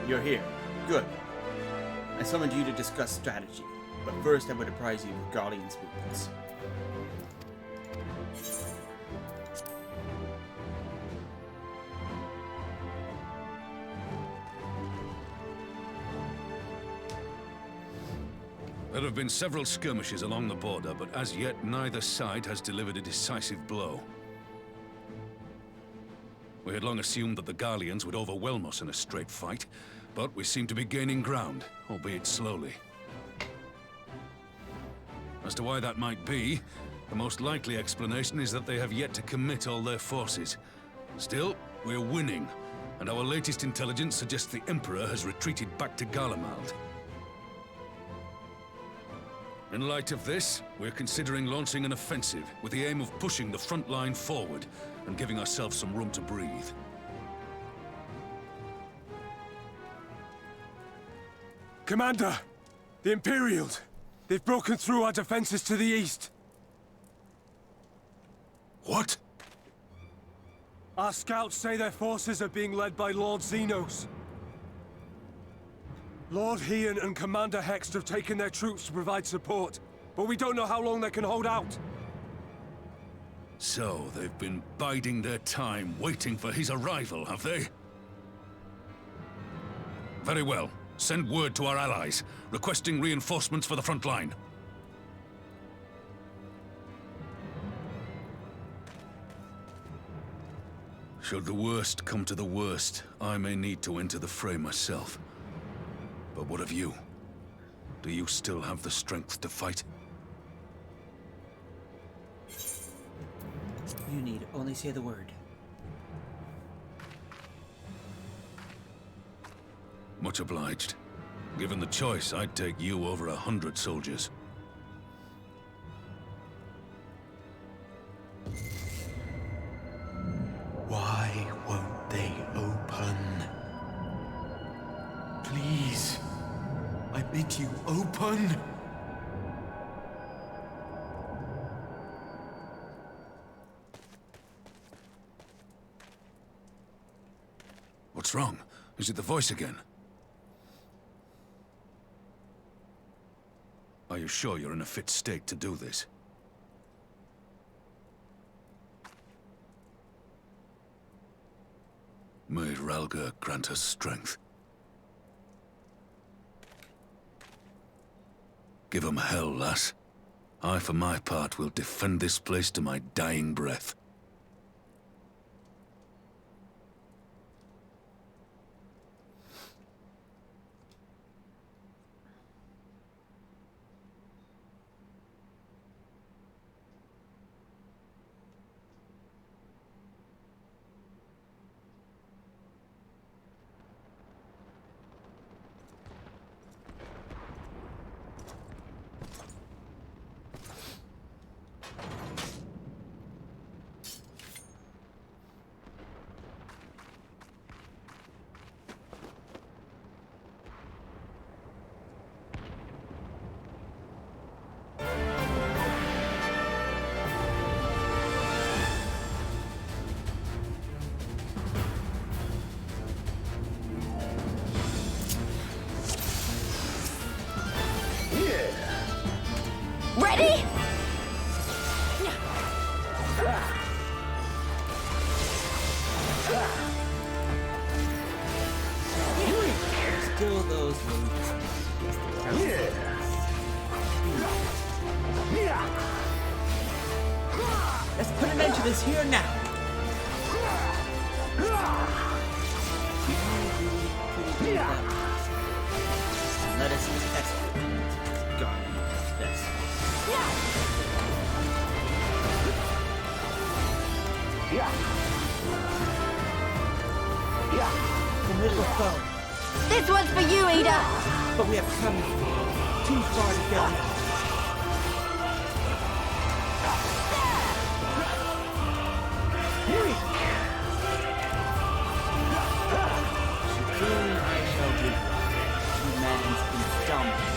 You're here. Good. I summoned you to discuss strategy, but first I would apprise you of Guardian's movements. There have been several skirmishes along the border, but as yet neither side has delivered a decisive blow. We had long assumed that the Garleans would overwhelm us in a straight fight, but we seem to be gaining ground, albeit slowly. As to why that might be, the most likely explanation is that they have yet to commit all their forces. Still, we're winning, and our latest intelligence suggests the Emperor has retreated back to Garlemald. In light of this, we're considering launching an offensive with the aim of pushing the front line forward and giving ourselves some room to breathe. Commander! The Imperials! They've broken through our defenses to the east! What? Our scouts say their forces are being led by Lord Xenos. Lord Heon and Commander Hext have taken their troops to provide support, but we don't know how long they can hold out. So, they've been biding their time, waiting for his arrival, have they? Very well. Send word to our allies, requesting reinforcements for the front line. Should the worst come to the worst, I may need to enter the fray myself. But what of you? Do you still have the strength to fight? You need only say the word. Much obliged. Given the choice, I'd take you over 100 soldiers. Why won't they open? Please, I bid you open! What's wrong? Is it the voice again? Are you sure you're in a fit state to do this? May Ralga grant us strength. Give 'em hell, lass. I, for my part, will defend this place to my dying breath. Ready? Still those moves. Let's put an end to this here now. Let us test it. Go. This. Formidable foe. This one's for you, Ada! But we have come too far to go. Soon I shall give to man's indomitable.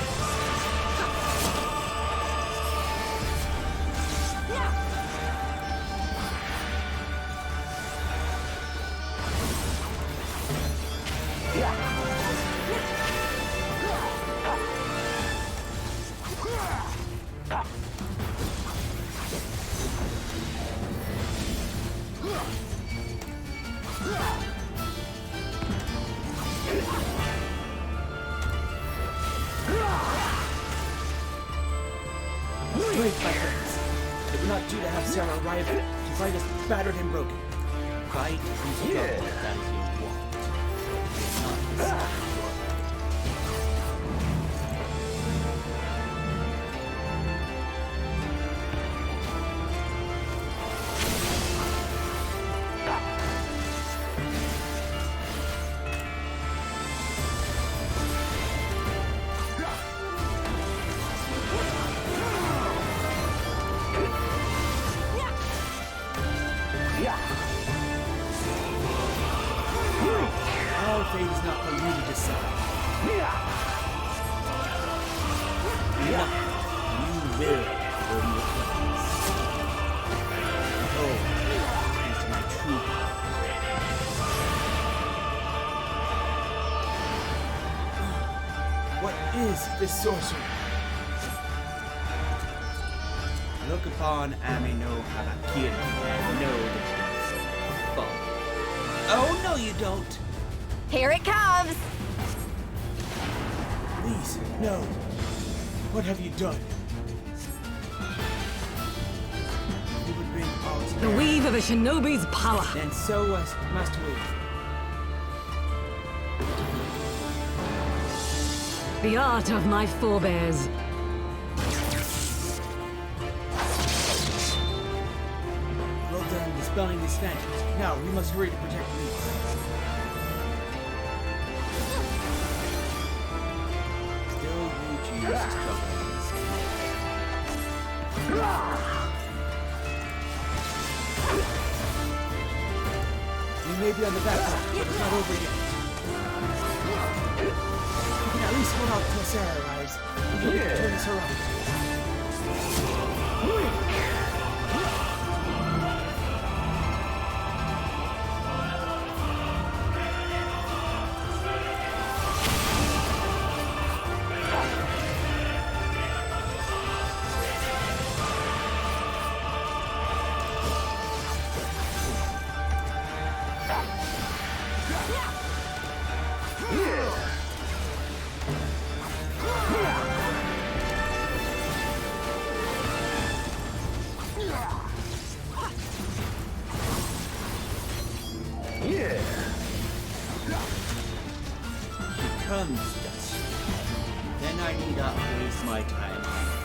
you to have Sarah arrive to fight us battered and broken. Fight and struggle, that is your want. Not the same. Our fate is not for you to decide. You will earn your place. Oh, into my true power. What is this sorcery? Look upon Amino Harakiri and know that it's fun. Oh, no you don't! Here it comes! Please, no. What have you done? You would bring all to The weave of a shinobi's power. Then so was Master We. The art of my forebears. Well done dispelling these phantoms. Now, we must hurry to protect me. Still, you choose to struggle in this We may be on the back foot, but it's not over yet. We can at least hold out till Sarah arrives. We can turn this around. Comes dust. Then I need not waste my time on it.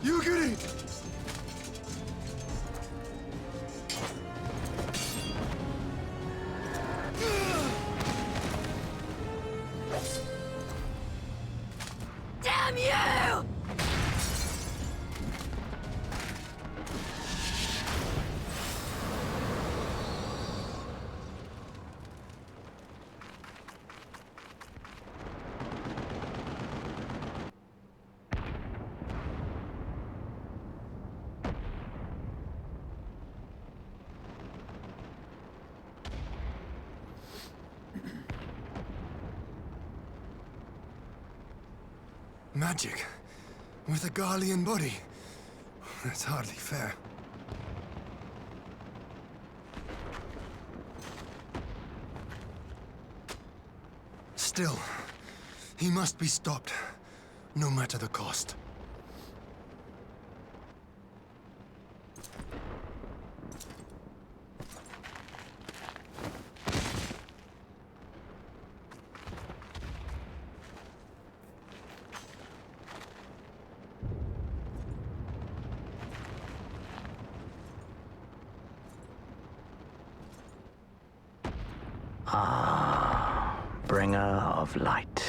You get it! Damn you! Magic. With a Garlean body. That's hardly fair. Still, he must be stopped, no matter the cost. Bringer of light.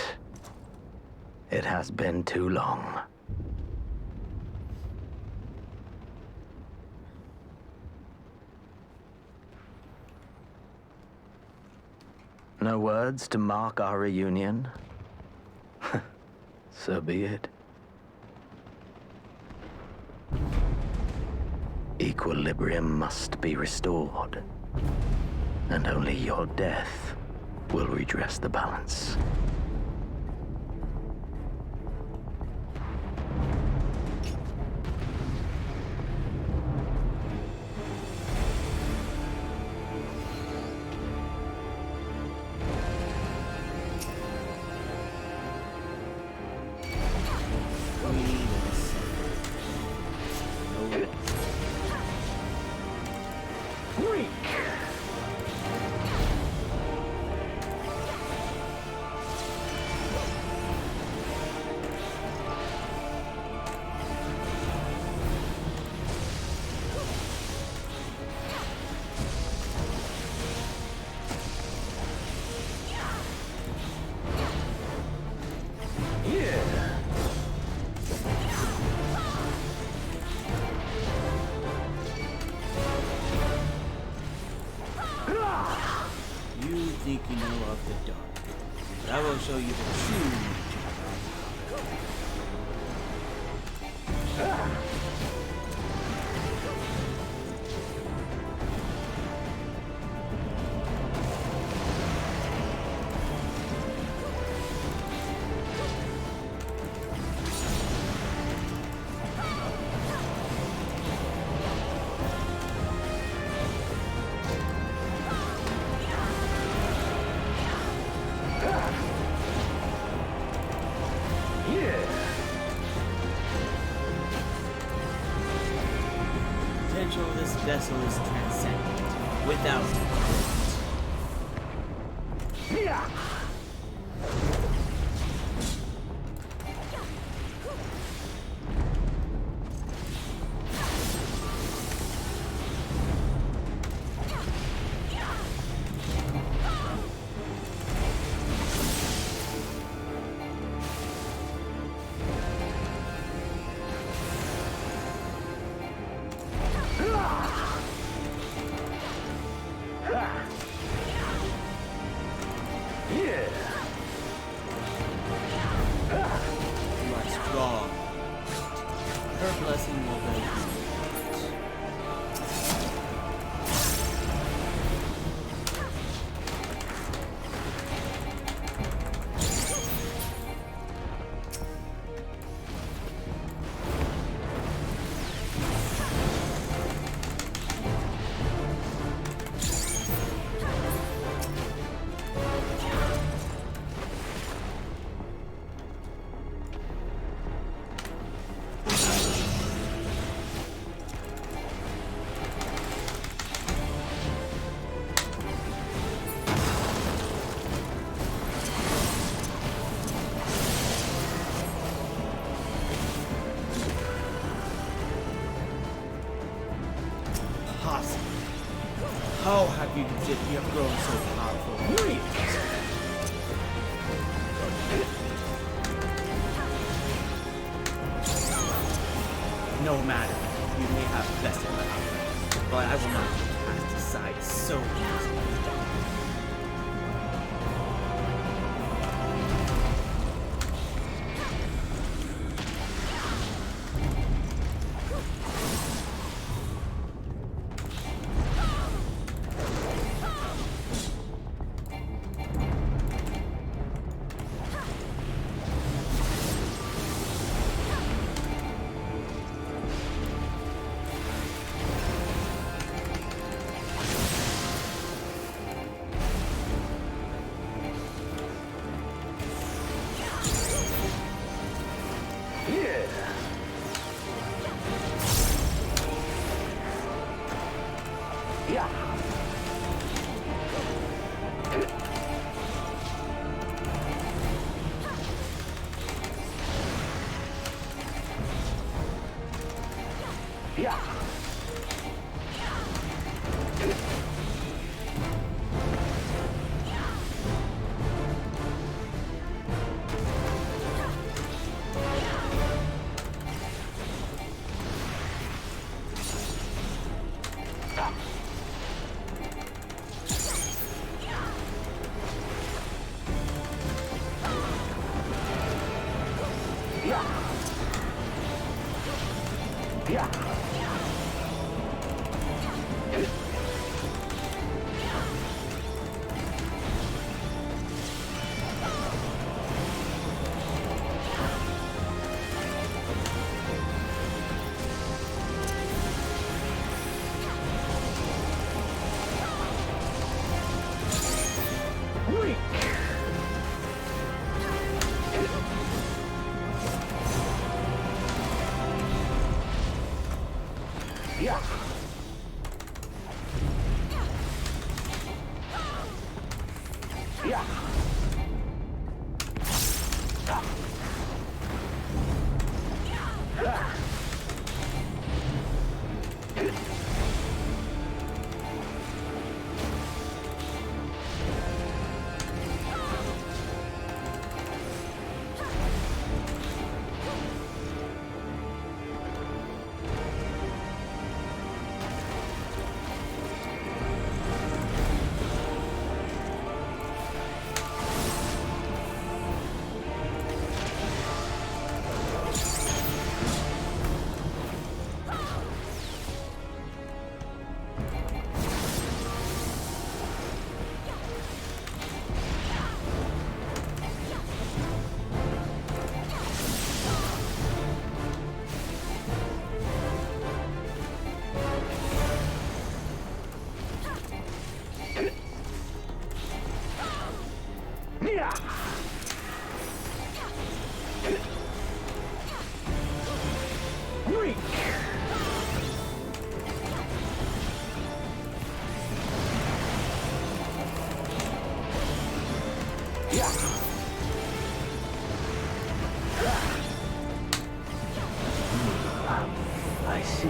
It has been too long. No words to mark our reunion? So be it. Equilibrium must be restored. And only your death will redress the balance. Think you know of the dark, but I will show you the true nature. This vessel is transcendent, without how have you grown so powerful? No matter, you may have bested my power, but I will not be cast aside so easily. I see.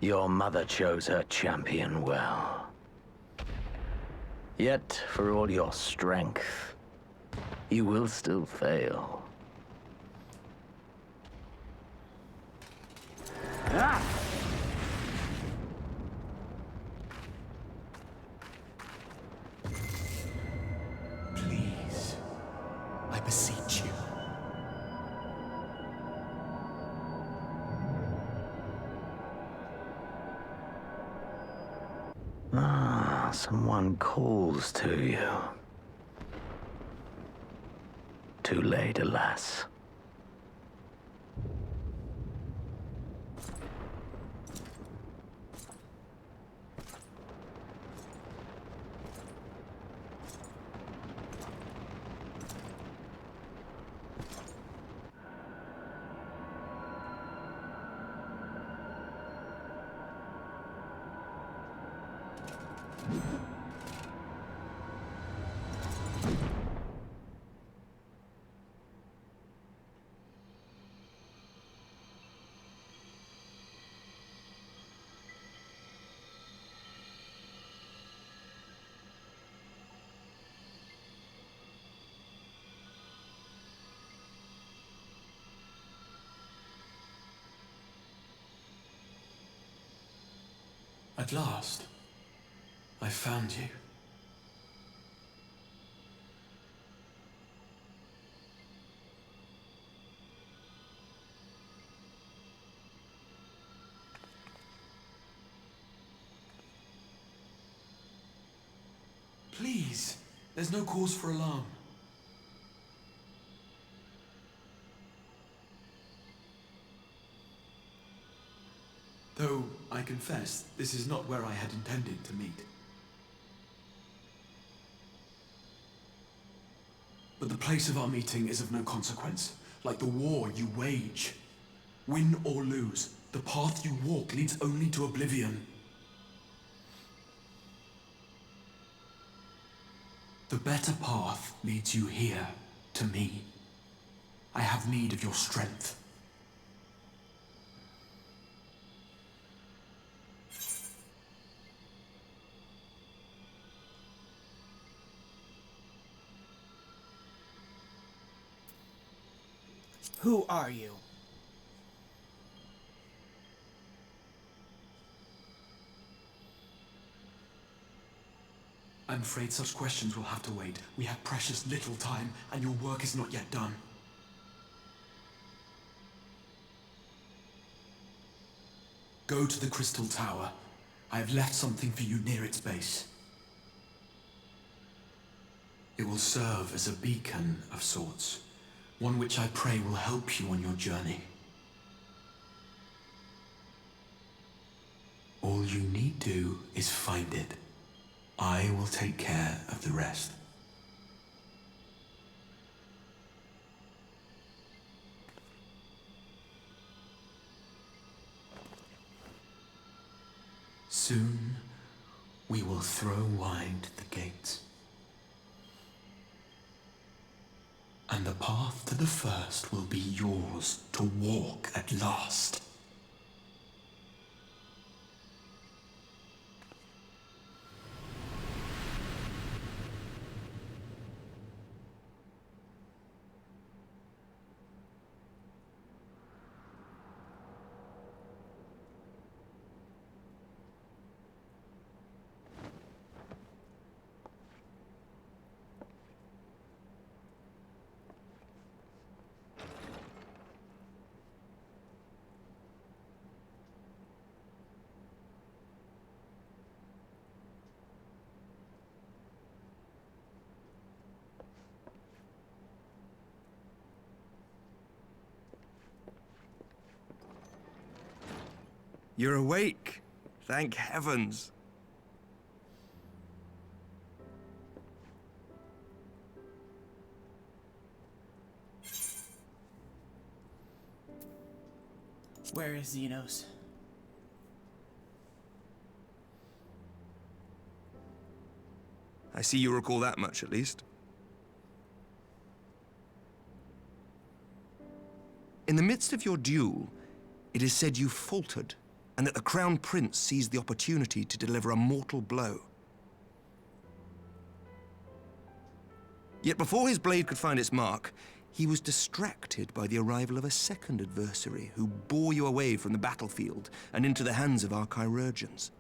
Your mother chose her champion well. Yet, for all your strength, you will still fail. Please, I beseech you. Someone calls to you. Too late, alas. At last, I found you. Please, there's no cause for alarm. Though, I confess, this is not where I had intended to meet. But the place of our meeting is of no consequence, like the war you wage. Win or lose, the path you walk leads only to oblivion. The better path leads you here, to me. I have need of your strength. Who are you? I'm afraid such questions will have to wait. We have precious little time, and your work is not yet done. Go to the Crystal Tower. I have left something for you near its base. It will serve as a beacon of sorts, one which I pray will help you on your journey. All you need do is find it. I will take care of the rest. Soon, we will throw wide the gates. And the path to the first will be yours to walk at last. You're awake. Thank heavens. Where is Xenos? I see you recall that much, at least. In the midst of your duel, it is said you faltered, and that the Crown Prince seized the opportunity to deliver a mortal blow. Yet before his blade could find its mark, he was distracted by the arrival of a second adversary who bore you away from the battlefield and into the hands of our chirurgeons.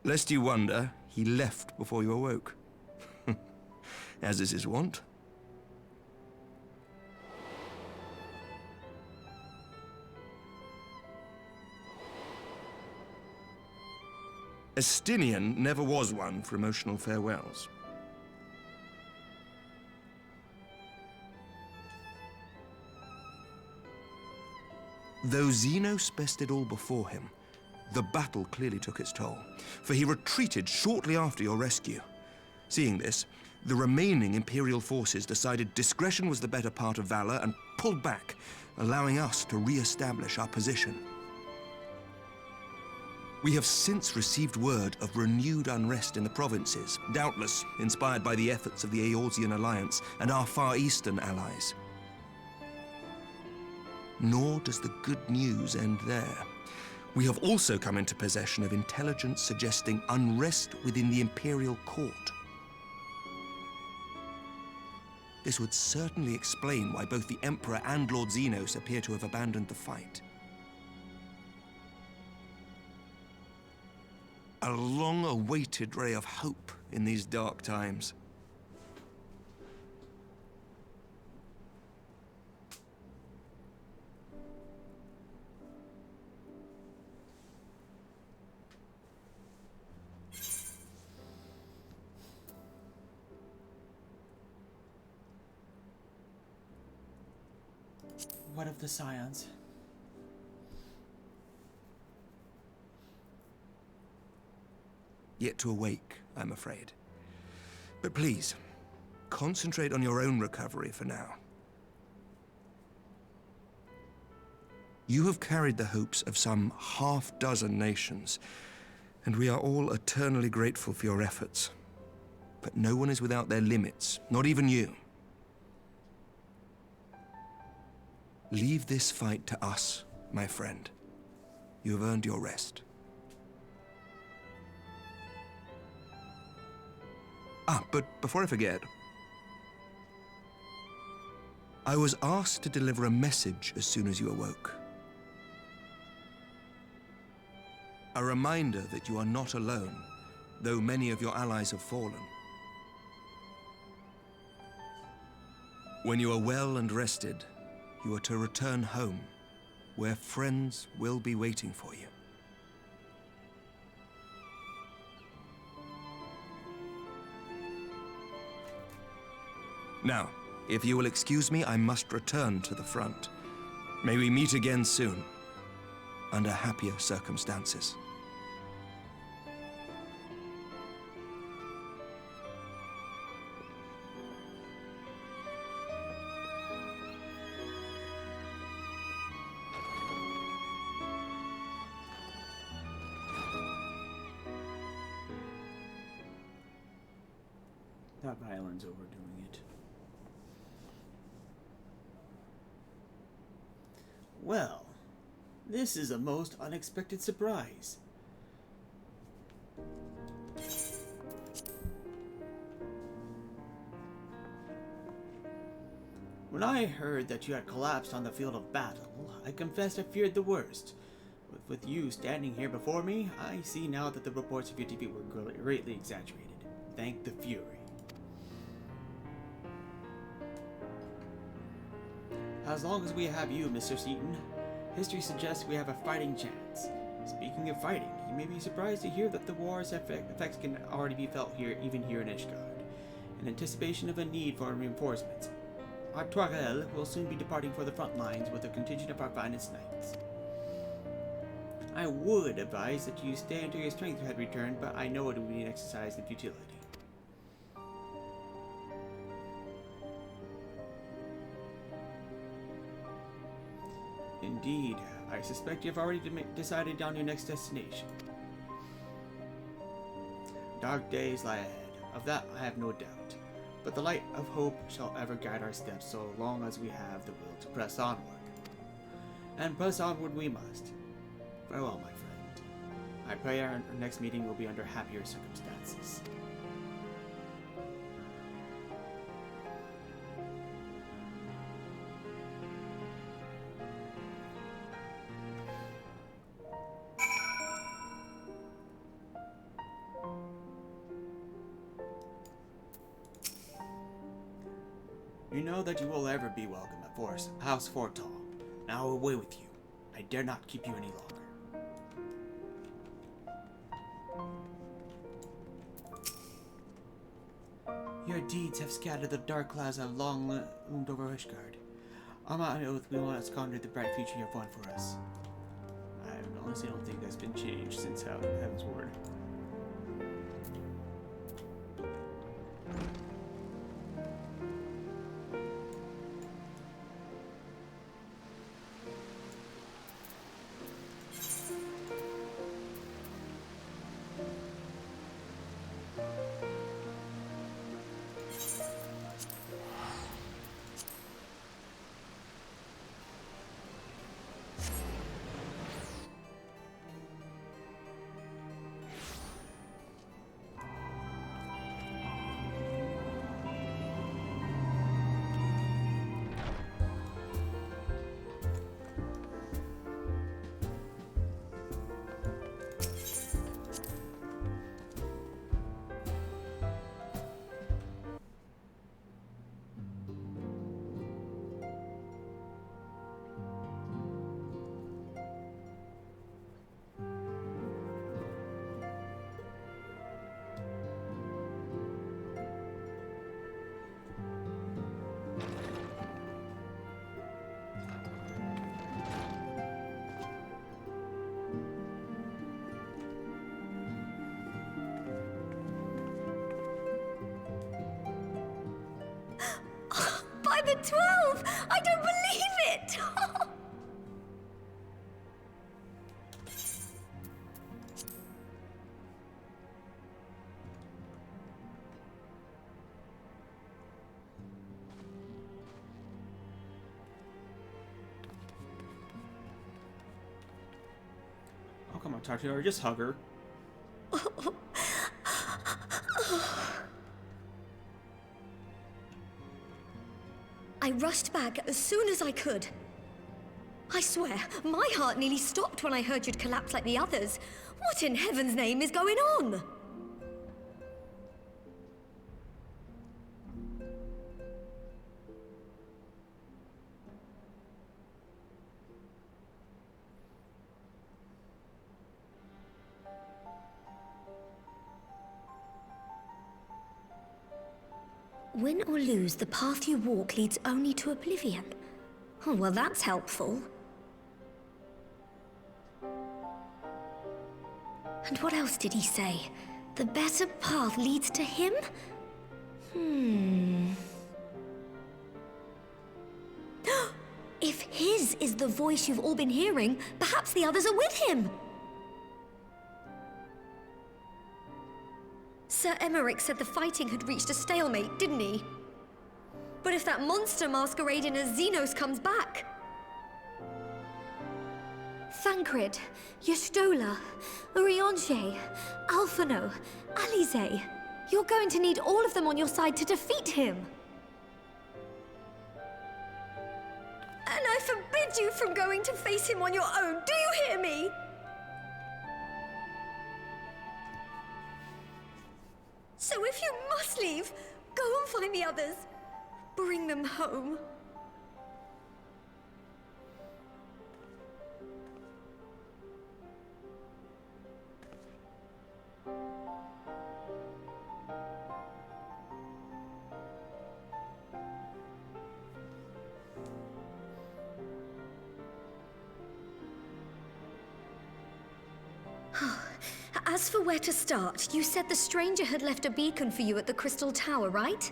Lest you wonder, he left before you awoke. As is his wont. Estinian never was one for emotional farewells. Though Xenos bested all before him, the battle clearly took its toll, for he retreated shortly after your rescue. Seeing this, the remaining Imperial forces decided discretion was the better part of valor and pulled back, allowing us to re-establish our position. We have since received word of renewed unrest in the provinces, doubtless inspired by the efforts of the Eorzean Alliance and our Far Eastern allies. Nor does the good news end there. We have also come into possession of intelligence suggesting unrest within the Imperial Court. This would certainly explain why both the Emperor and Lord Xenos appear to have abandoned the fight. A long-awaited ray of hope in these dark times. What of the Scions? Yet to awake, I'm afraid. But please, concentrate on your own recovery for now. You have carried the hopes of some half-dozen nations, and we are all eternally grateful for your efforts. But no one is without their limits, not even you. Leave this fight to us, my friend. You have earned your rest. But before I forget, I was asked to deliver a message as soon as you awoke. A reminder that you are not alone, though many of your allies have fallen. When you are well and rested, you are to return home, where friends will be waiting for you. Now, if you will excuse me, I must return to the front. May we meet again soon, under happier circumstances. That violin's overdoing it. Well, this is a most unexpected surprise. When I heard that you had collapsed on the field of battle, I confess I feared the worst. With you standing here before me, I see now that the reports of your defeat were greatly exaggerated. Thank the Fury. As long as we have you, Mr. Eaton, history suggests we have a fighting chance. Speaking of fighting, you may be surprised to hear that the war's effects can already be felt here, even here in Ishgard, in anticipation of a need for reinforcements. Our Tourelle will soon be departing for the front lines with a contingent of our finest knights. I would advise that you stay until your strength had returned, but I know it would be an exercise in futility. Indeed, I suspect you've already decided on your next destination. Dark days lie ahead, of that I have no doubt, but the light of hope shall ever guide our steps so long as we have the will to press onward. And press onward we must. Farewell, my friend. I pray our next meeting will be under happier circumstances. You know that you will ever be welcome at House Fortall. Now away with you. I dare not keep you any longer. Your deeds have scattered the dark clouds that have long loomed over Ishgard. On my oath, we will not squander the bright future you have won for us. I honestly don't think that's been changed since Heaven's Word. By the 12! I don't believe it! Oh, come on, talk to her. Just hug her. I rushed back as soon as I could. I swear, my heart nearly stopped when I heard you'd collapsed like the others. What in heaven's name is going on? Win or lose, the path you walk leads only to oblivion. Oh, well, that's helpful. And what else did he say? The better path leads to him? If his is the voice you've all been hearing, perhaps the others are with him! Sir Emmerich said the fighting had reached a stalemate, didn't he? But if that monster masquerading as Xenos comes back... Thancred, Yestola, Urianger, Alphino, Alize... You're going to need all of them on your side to defeat him! And I forbid you from going to face him on your own, do you hear me? So if you must leave, go and find the others. Bring them home. As for where to start, you said the stranger had left a beacon for you at the Crystal Tower, right?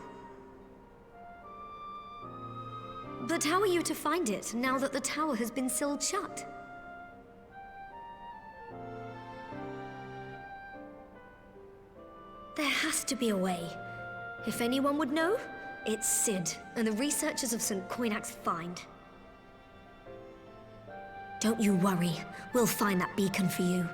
But how are you to find it, now that the tower has been sealed shut? There has to be a way. If anyone would know, it's Sid, and the researchers of St. Coinac's find. Don't you worry, we'll find that beacon for you.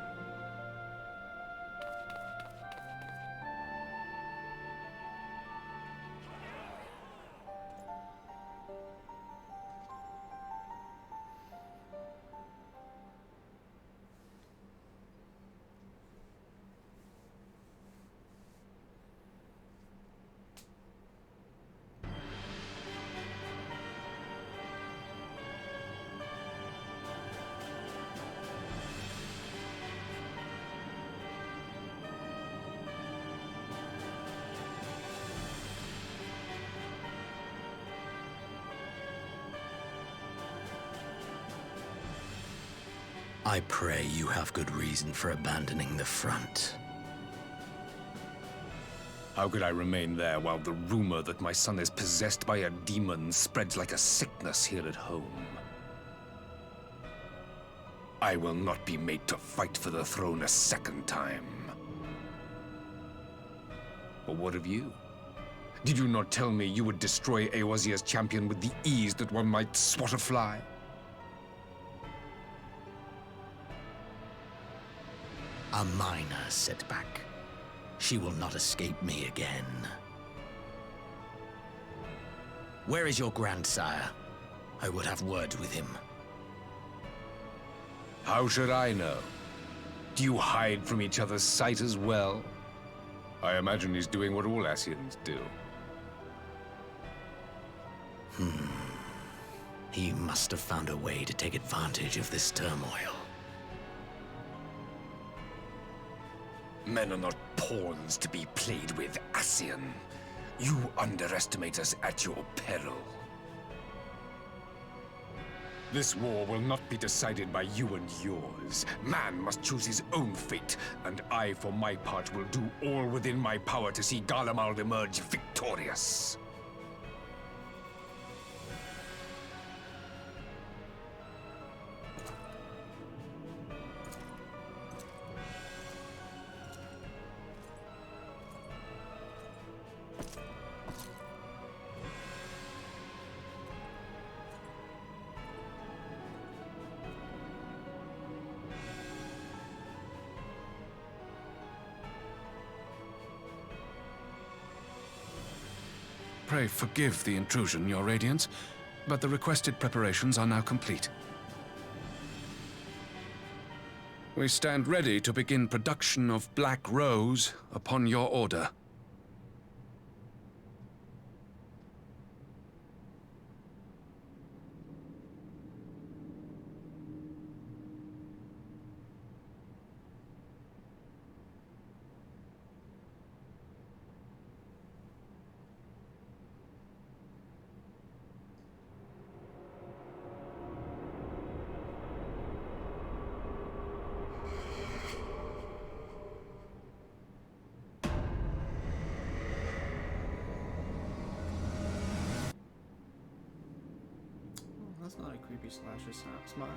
I pray you have good reason for abandoning the front. How could I remain there while the rumor that my son is possessed by a demon spreads like a sickness here at home? I will not be made to fight for the throne a second time. But what of you? Did you not tell me you would destroy Eorzea's champion with the ease that one might swat a fly? A minor setback. She will not escape me again. Where is your grandsire? I would have words with him. How should I know? Do you hide from each other's sight as well? I imagine he's doing what all Ascians do. He must have found a way to take advantage of this turmoil. Men are not pawns to be played with, Ascian. You underestimate us at your peril. This war will not be decided by you and yours. Man must choose his own fate, and I, for my part, will do all within my power to see Garlemald emerge victorious. Pray forgive the intrusion, Your Radiance, but the requested preparations are now complete. We stand ready to begin production of Black Rose upon your order. creepy slasher smile.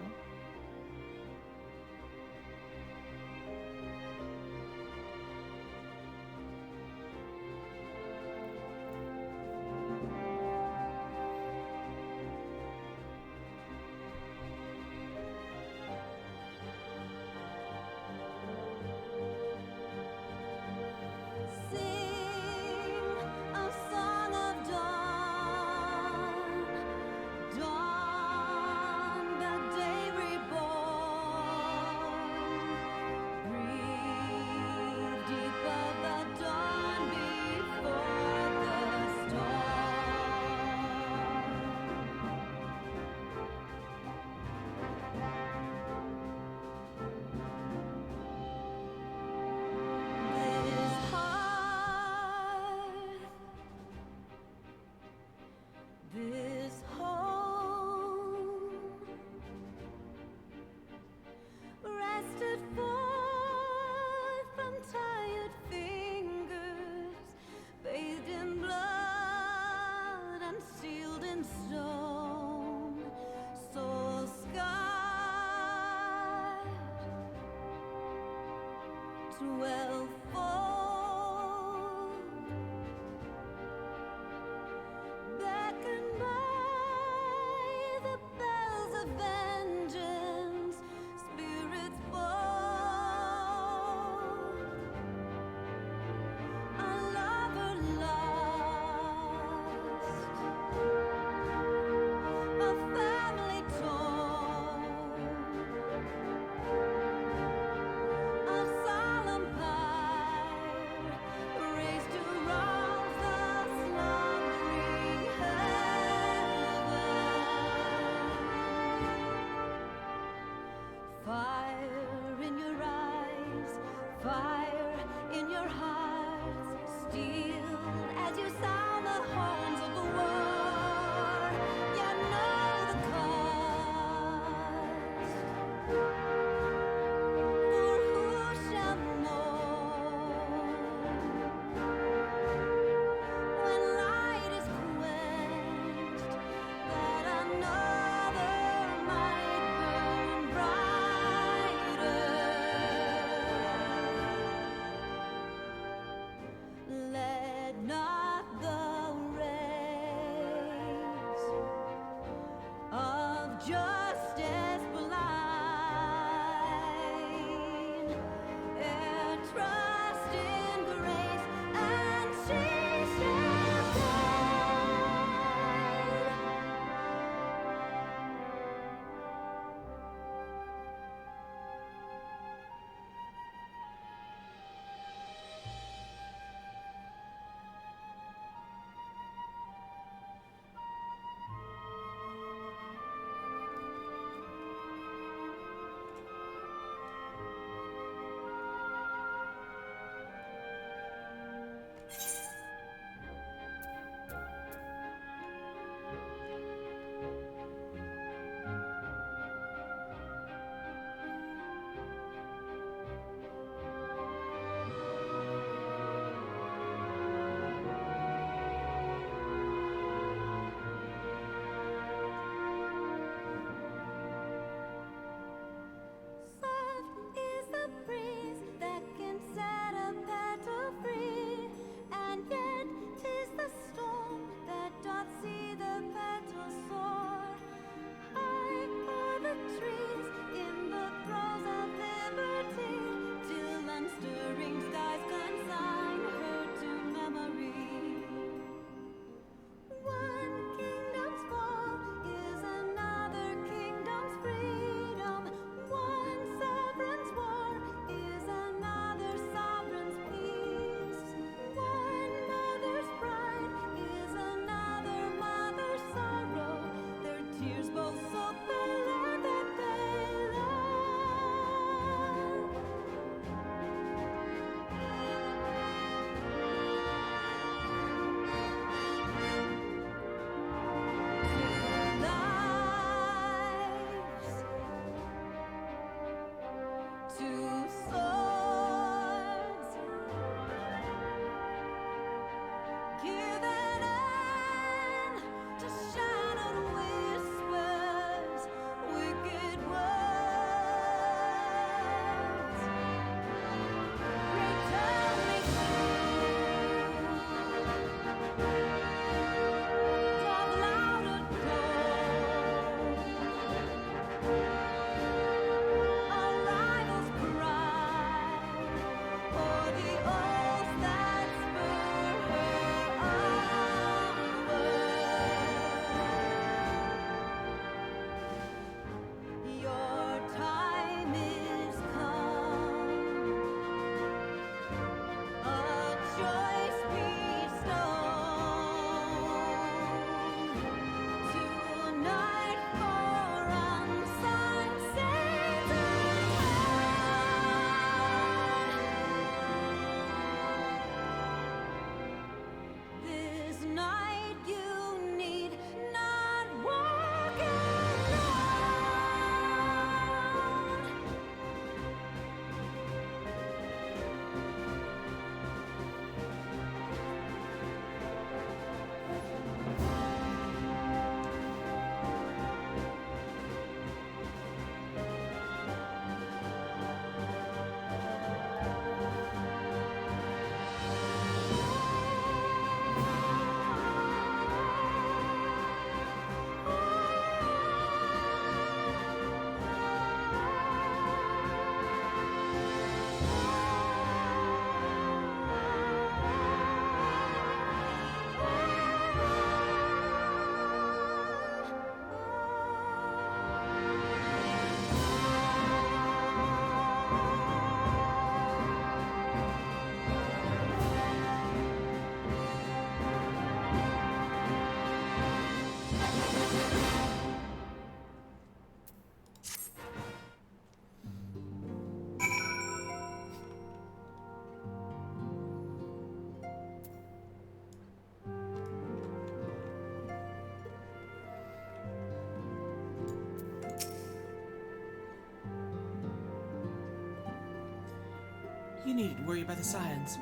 You needn't worry about the Scions.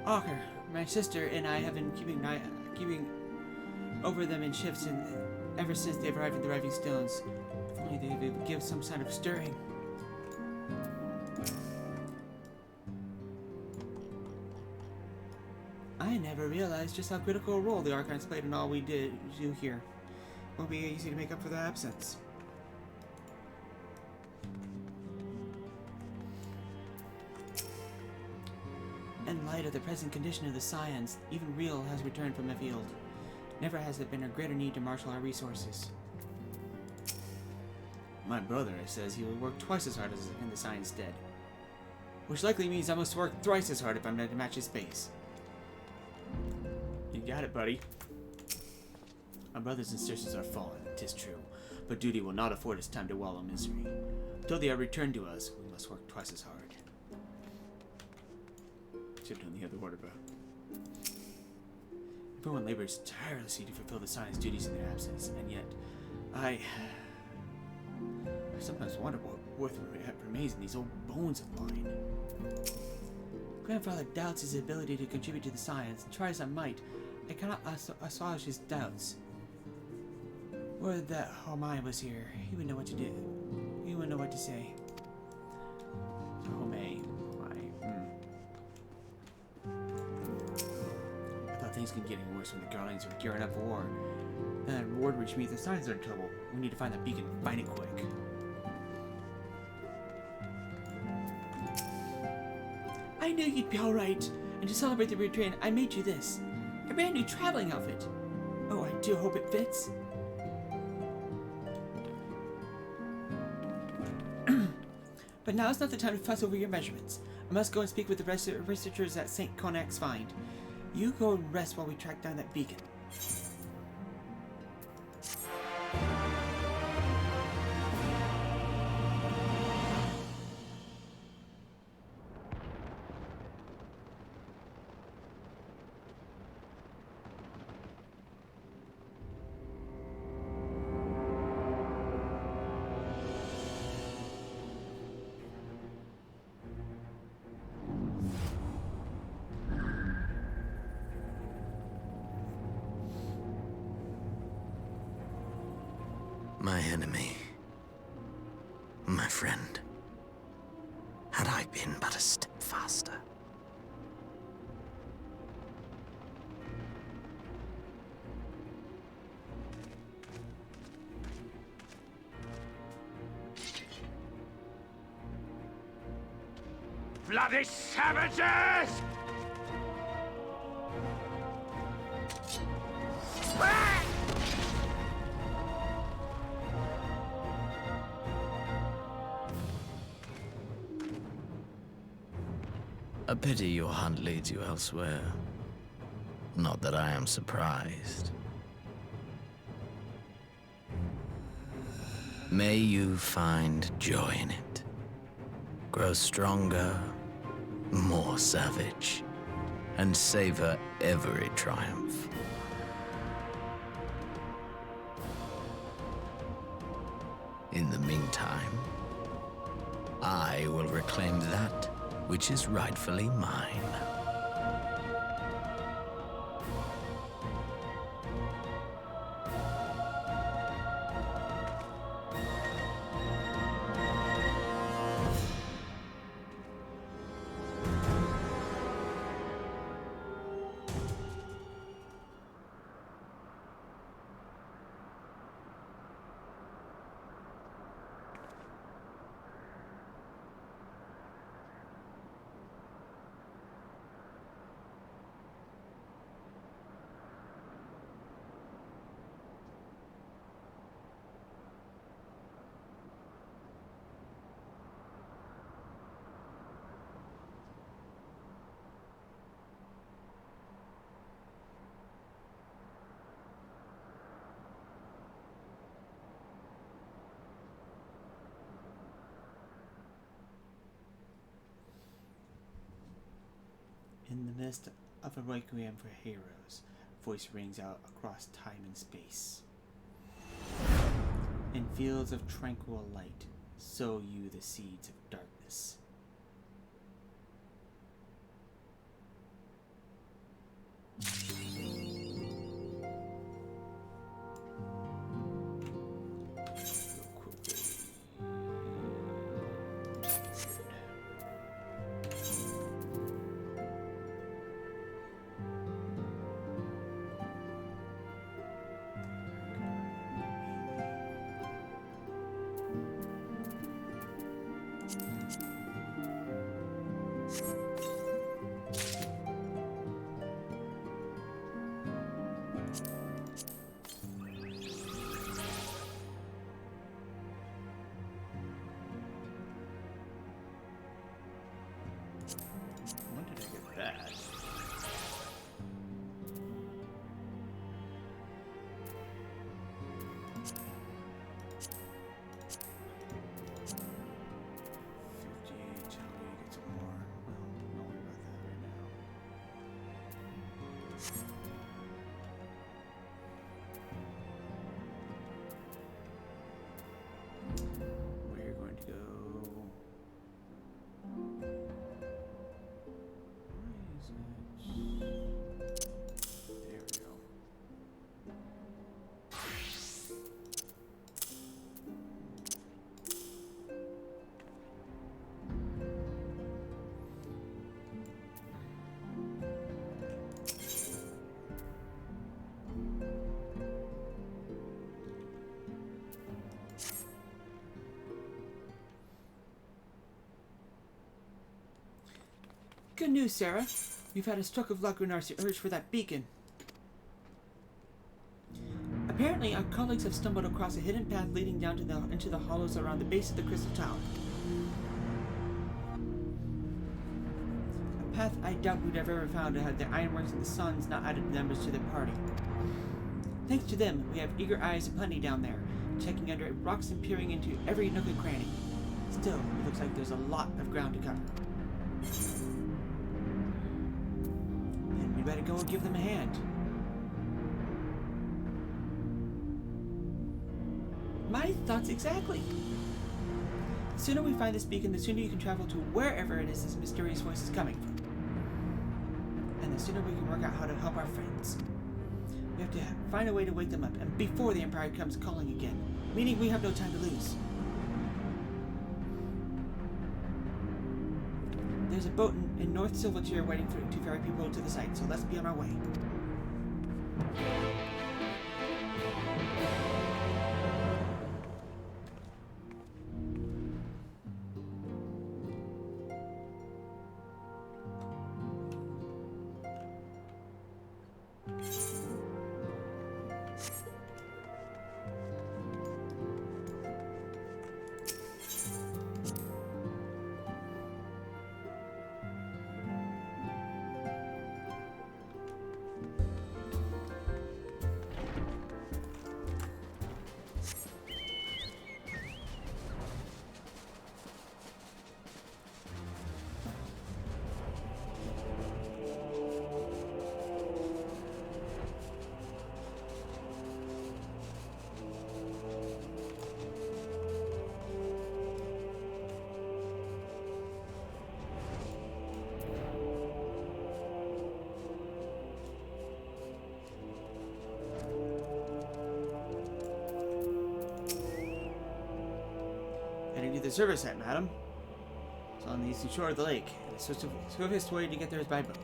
Archer, my sister and I have been keeping over them in shifts ever since they've arrived at the Rising Stones. If only they would give some sign of stirring. I never realized just how critical a role the Archons played in all we do here. Won't be easy to make up for their absence. In light of the present condition of the Scions, even Real has returned from the field. Never has there been a greater need to marshal our resources. My brother says he will work twice as hard as in the Scions' stead. Which likely means I must work thrice as hard if I'm going to match his pace. You got it, buddy. My brothers and sisters are fallen, 'tis true, but duty will not afford us time to wallow in misery. Till they are returned to us, we must work twice as hard. Should have done the other order, bro. Everyone labors tirelessly to fulfill the Scion's duties in their absence, and yet I sometimes wonder what worth remains in these old bones of mine. Grandfather doubts his ability to contribute to the Scions, and try as I might, I cannot assuage his doubts. Were that Homai was here, he would know what to do. He would know what to say. Homai. I thought things could get any worse when the Guardians were gearing up for war. Then word reached me the Scions are in trouble. We need to find that beacon and find it quick. I knew you'd be alright. And to celebrate the return, I made you this. A brand new traveling outfit. Oh, I do hope it fits. But now is not the time to fuss over your measurements. I must go and speak with the researchers at St. Conak's Find. You go and rest while we track down that beacon. My enemy. My friend. Had I been but a step faster. Bloody savages! A pity your hunt leads you elsewhere. Not that I am surprised. May you find joy in it. Grow stronger, more savage, and savor every triumph. In the meantime, I will reclaim that which is rightfully mine. In the midst of a requiem for heroes, a voice rings out across time and space. In fields of tranquil light, sow you the seeds of darkness. bad. We're going to go. Where is it? There we go. Good news, Sarah. We've had a stroke of luck in our search for that beacon. Apparently, our colleagues have stumbled across a hidden path leading down to into the hollows around the base of the Crystal Tower. A path I doubt we'd have ever found had the Ironworks and the Suns not added members to their party. Thanks to them, we have eager eyes aplenty down there, checking under rocks and peering into every nook and cranny. Still, it looks like there's a lot of ground to cover. Then we better go and give them a hand. My thoughts exactly. The sooner we find this beacon, the sooner you can travel to wherever it is this mysterious voice is coming from. And the sooner we can work out how to help our friends. We have to find a way to wake them up, and before the Empire comes calling again, meaning we have no time to lose. There's a boat in North Silvertier waiting to ferry people to the site, so let's be on our way. Heading to the service site, madam. It's on the eastern shore of the lake, and the swiftest way to get there is by boat.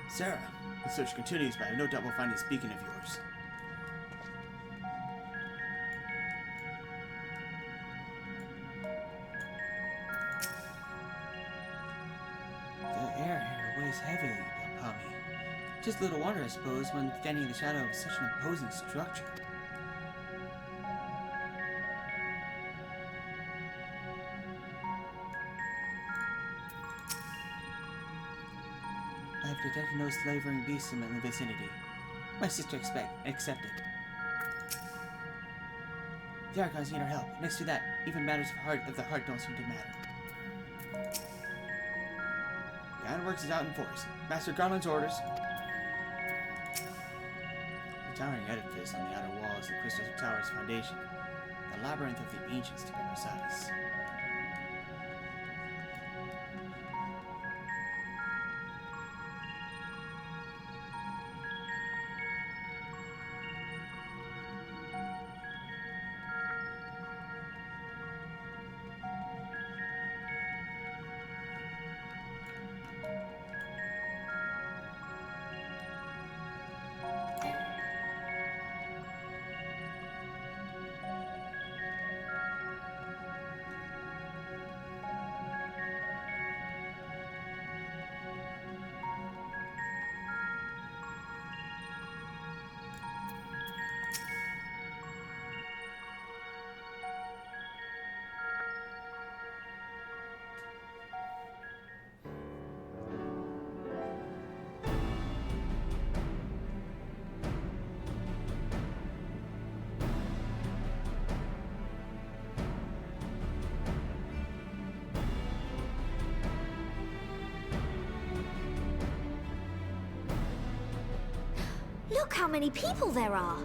Sarah, the search continues, but I have no doubt we'll find this beacon of yours. The air here weighs heavily upon me. Just little wonder, I suppose, when standing in the shadow of such an imposing structure. I have detected no slavering beasts in the vicinity. My sister accepted. The Archons need our help. Next to that, even matters of the heart don't seem to matter. The Ironworks is out in force. Master Garland's orders. The towering edifice on the outer wall is the Crystal Tower's foundation. The labyrinth of the ancients, to be precise. Look how many people there are!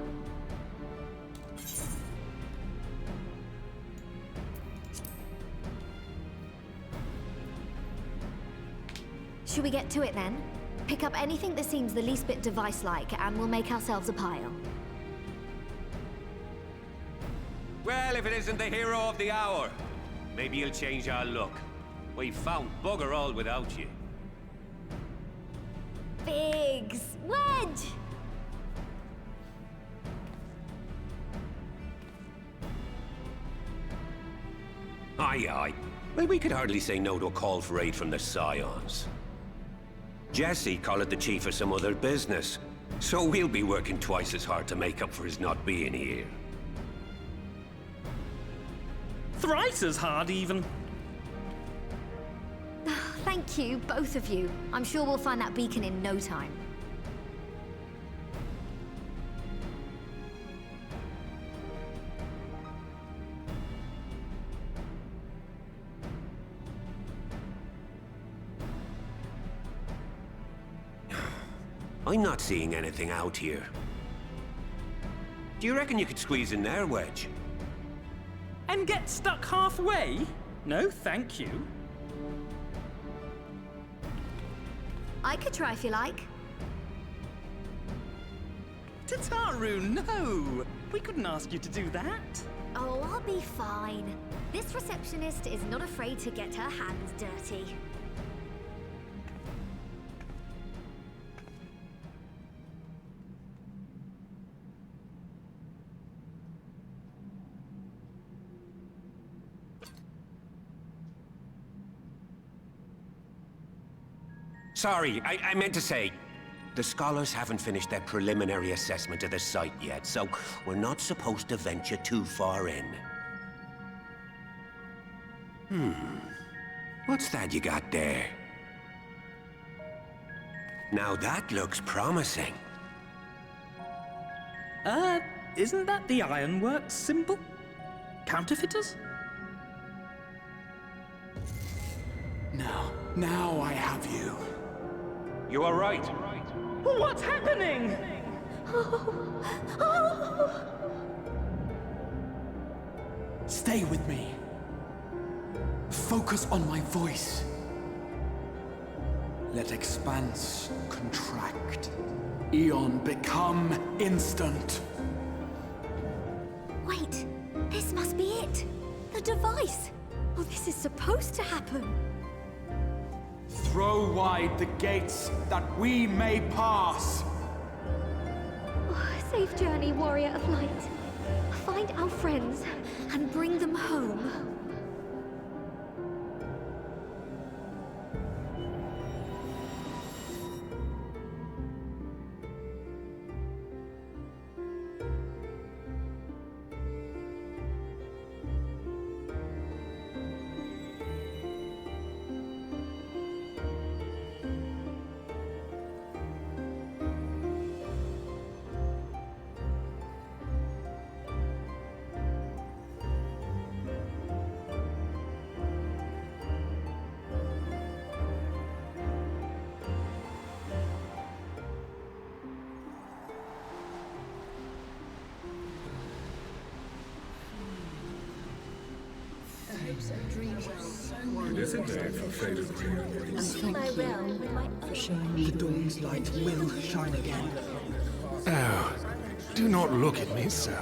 Should we get to it then? Pick up anything that seems the least bit device-like, and we'll make ourselves a pile. Well, if it isn't the hero of the hour, maybe you'll change our look. We've found bugger all without you. Biggs! Wedge! Aye, aye. Well, we could hardly say no to a call for aid from the Scions. Jesse called it the chief of some other business, so we'll be working twice as hard to make up for his not being here. Thrice as hard, even. Thank you, both of you. I'm sure we'll find that beacon in no time. I'm not seeing anything out here. Do you reckon you could squeeze in there, Wedge? And get stuck halfway? No, thank you. I could try if you like. Tataru, no! We couldn't ask you to do that. Oh, I'll be fine. This receptionist is not afraid to get her hands dirty. Sorry, I meant to say, the scholars haven't finished their preliminary assessment of the site yet, so we're not supposed to venture too far in. What's that you got there? Now that looks promising. Isn't that the Ironworks symbol? Counterfeiters? Now I have you. You are right. What's happening? Stay with me. Focus on my voice. Let expanse contract. Eon become instant. Wait, this must be it. The device. Oh, this is supposed to happen. Throw wide the gates that we may pass. Oh, safe journey, warrior of light. Find our friends and bring them home. The dawn's light will shine again. Oh, do not look at me so.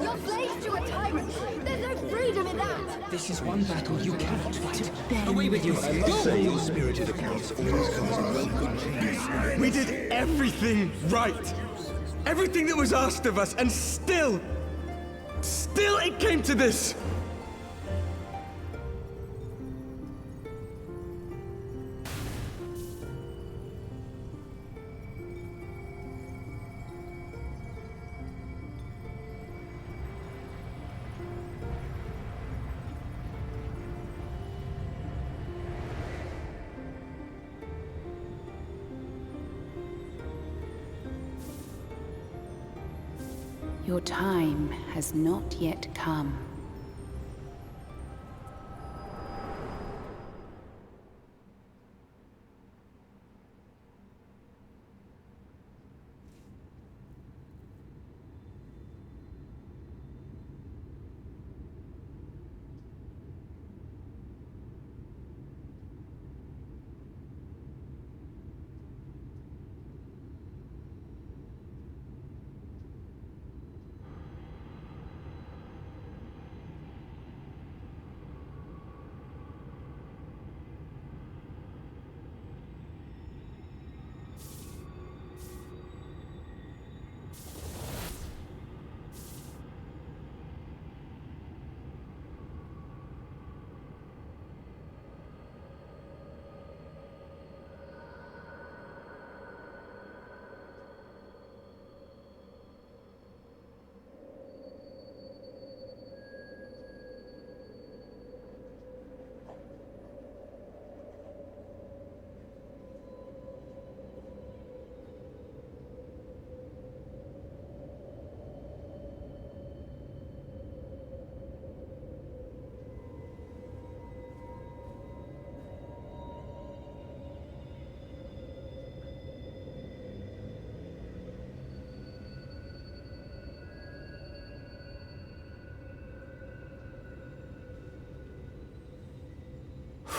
You're slaves to a tyrant! There's no freedom in that! This is one battle you cannot fight. Away with you! Your spirited approach always comes in well good chance. We did everything right! Everything that was asked of us, and still it came to this! Your time has not yet come.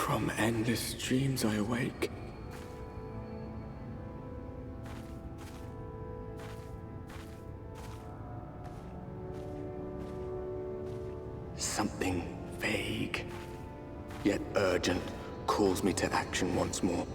From endless dreams I awake. Something vague, yet urgent, calls me to action once more.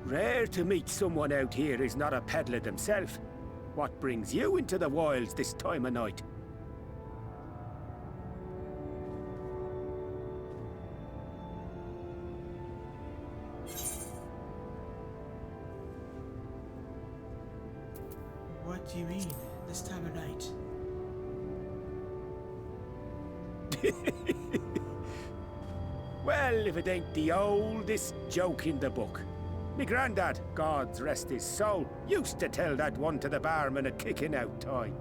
Rare to meet someone out here who's not a peddler themselves. What brings you into the wilds this time of night? What do you mean, this time of night? Well, if it ain't the oldest joke in the book. Me granddad, God's rest his soul, used to tell that one to the barman at kicking out time.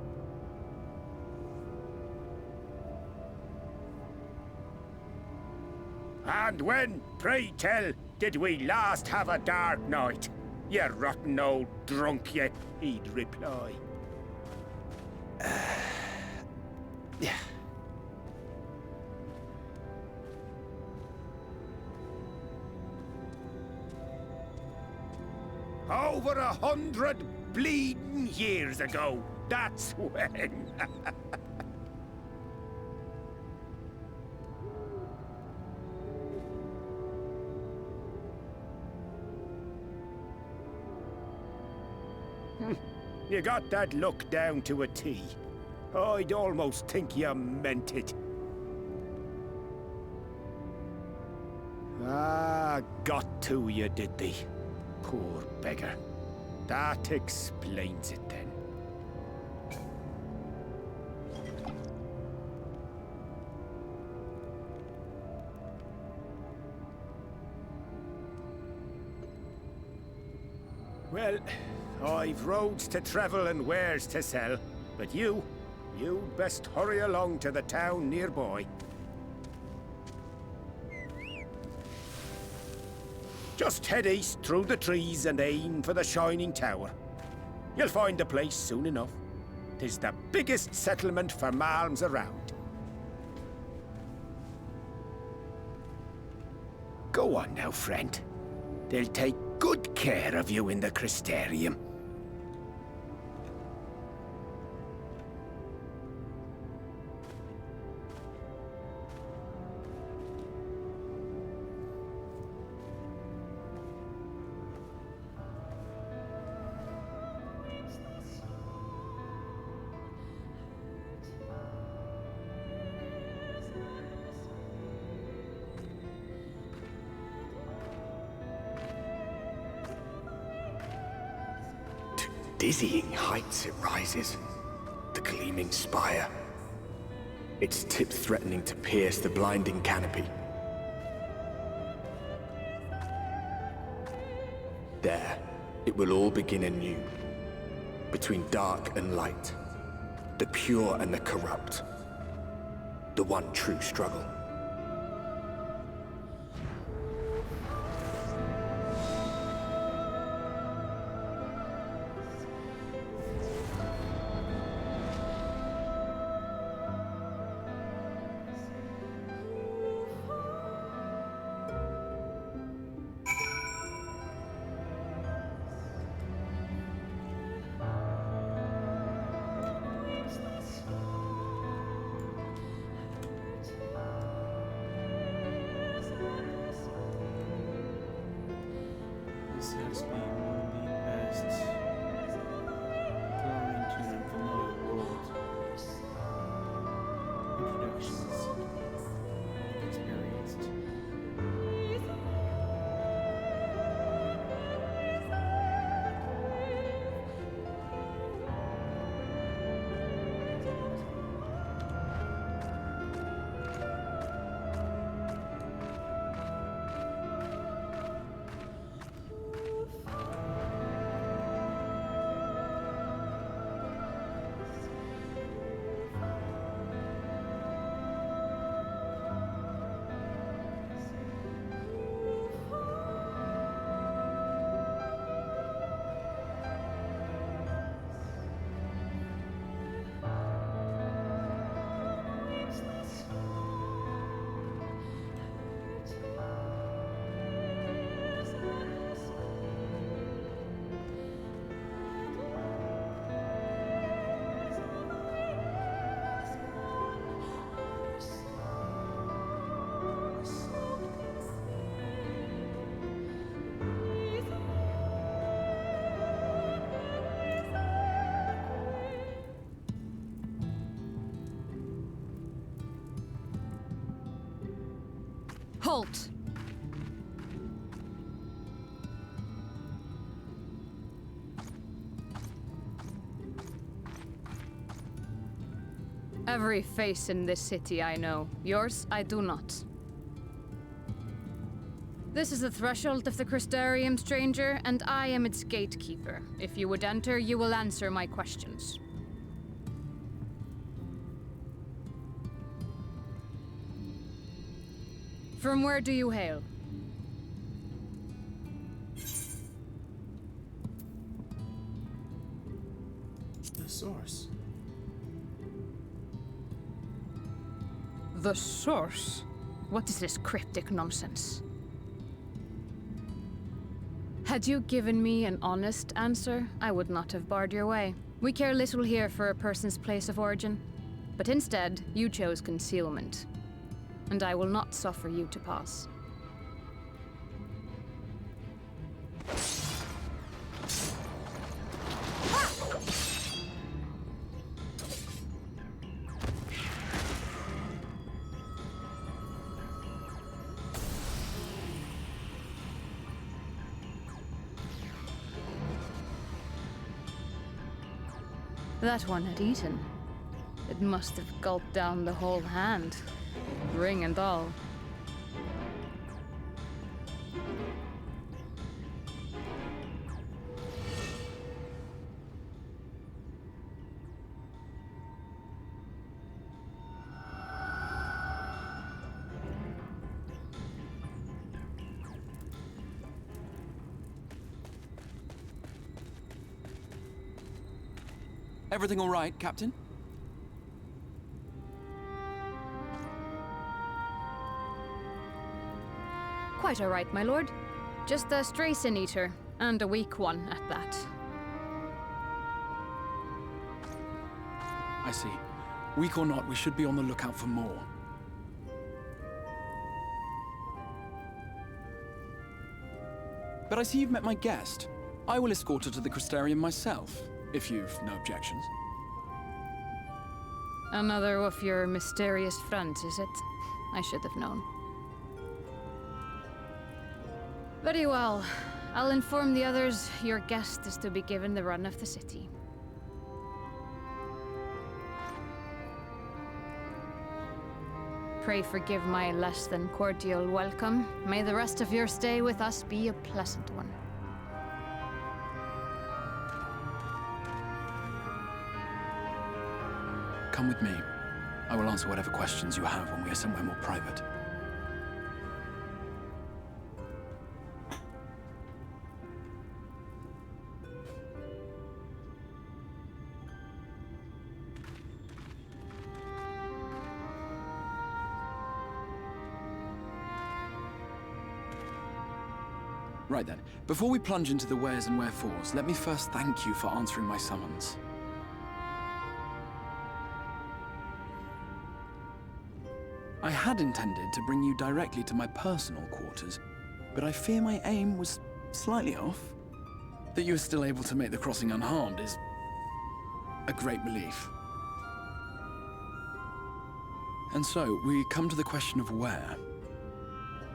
And when, pray tell, did we last have a dark night? You rotten old drunk, you, he'd reply. Yeah. Over 100 bleeding years ago, that's when. You got that look down to a T. I'd almost think you meant it. Ah, got to you, did they? Poor beggar. That explains it then. Well, I've roads to travel and wares to sell, but you'd best hurry along to the town nearby. Just head east through the trees and aim for the Shining Tower. You'll find the place soon enough. 'Tis the biggest settlement for malms around. Go on now, friend. They'll take good care of you in the Crystarium. Dizzying heights it rises, the gleaming spire, its tip threatening to pierce the blinding canopy. There, it will all begin anew, between dark and light, the pure and the corrupt, the one true struggle. Halt! Every face in this city I know. Yours, I do not. This is the threshold of the Crystarium, stranger, and I am its gatekeeper. If you would enter, you will answer my questions. From where do you hail? The source. The source? What is this cryptic nonsense? Had you given me an honest answer, I would not have barred your way. We care little here for a person's place of origin. But instead, you chose concealment. And I will not suffer you to pass. That one at Eaton. It must have gulped down the whole hand. Ring and all. Everything all right, Captain? Quite all right, my lord. Just a stray sin eater, and a weak one at that. I see. Weak or not, we should be on the lookout for more. But I see you've met my guest. I will escort her to the Crystarium myself, if you've no objections. Another of your mysterious friends, is it? I should have known. Very well. I'll inform the others your guest is to be given the run of the city. Pray forgive my less than cordial welcome. May the rest of your stay with us be a pleasant one. Come with me. I will answer whatever questions you have when we are somewhere more private. Right then, before we plunge into the wheres and wherefores, let me first thank you for answering my summons. I had intended to bring you directly to my personal quarters, but I fear my aim was slightly off. That you are still able to make the crossing unharmed is a great relief. And so, we come to the question of where.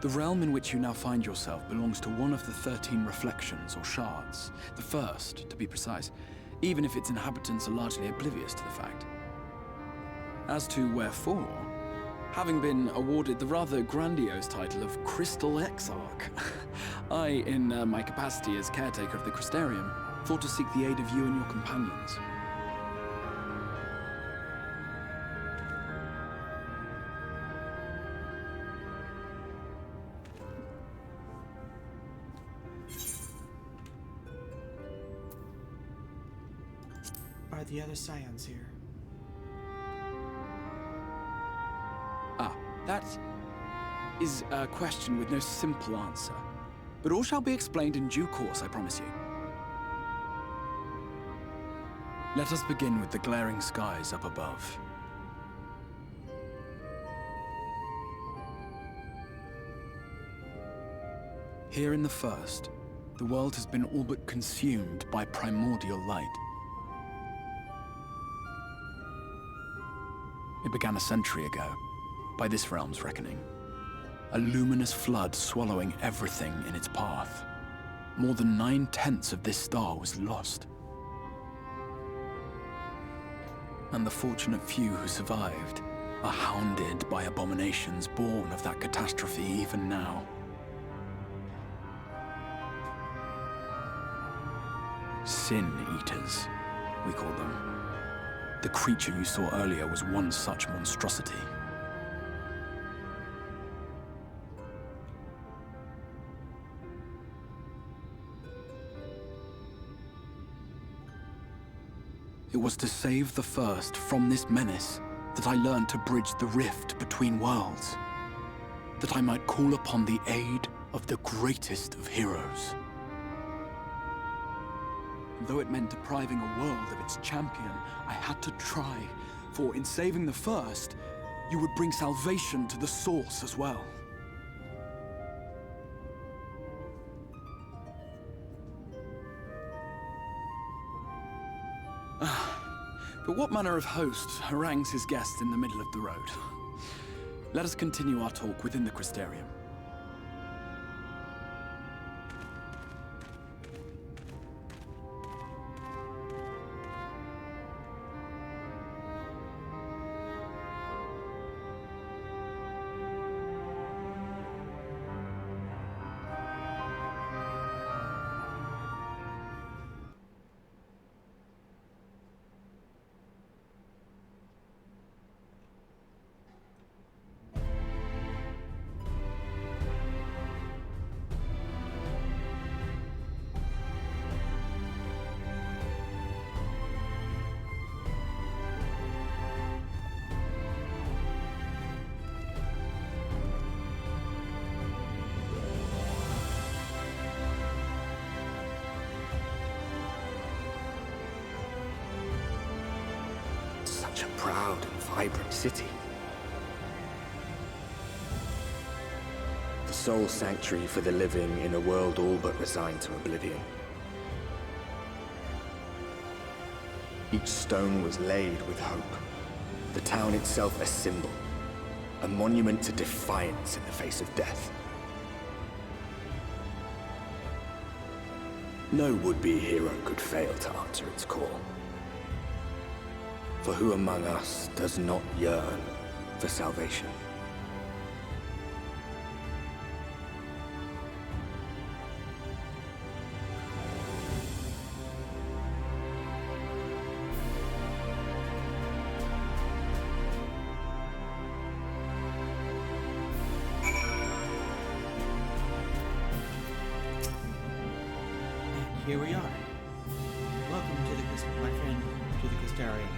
The realm in which you now find yourself belongs to one of the 13 reflections, or shards. The first, to be precise, even if its inhabitants are largely oblivious to the fact. As to wherefore, having been awarded the rather grandiose title of Crystal Exarch, I, in my capacity as caretaker of the Crystarium, thought to seek the aid of you and your companions. Are the other scions here? That is a question with no simple answer. But all shall be explained in due course, I promise you. Let us begin with the glaring skies up above. Here in the first, the world has been all but consumed by primordial light. It began a century ago, by this realm's reckoning. a luminous flood swallowing everything in its path. More than 9/10 of this star was lost. And the fortunate few who survived are hounded by abominations born of that catastrophe even now. Sin Eaters, we call them. The creature you saw earlier was one such monstrosity. It was to save the First from this menace that I learned to bridge the rift between worlds, that I might call upon the aid of the greatest of heroes. And though it meant depriving a world of its champion, I had to try, for in saving the First, you would bring salvation to the Source as well. But what manner of host harangues his guests in the middle of the road? Let us continue our talk within the Crystarium. Such a proud and vibrant city. The sole sanctuary for the living in a world all but resigned to oblivion. Each stone was laid with hope. The town itself a symbol, a monument to defiance in the face of death. No would-be hero could fail to answer its call. For who among us does not yearn for salvation? And here we are. Welcome to my friend, to the Crystarium.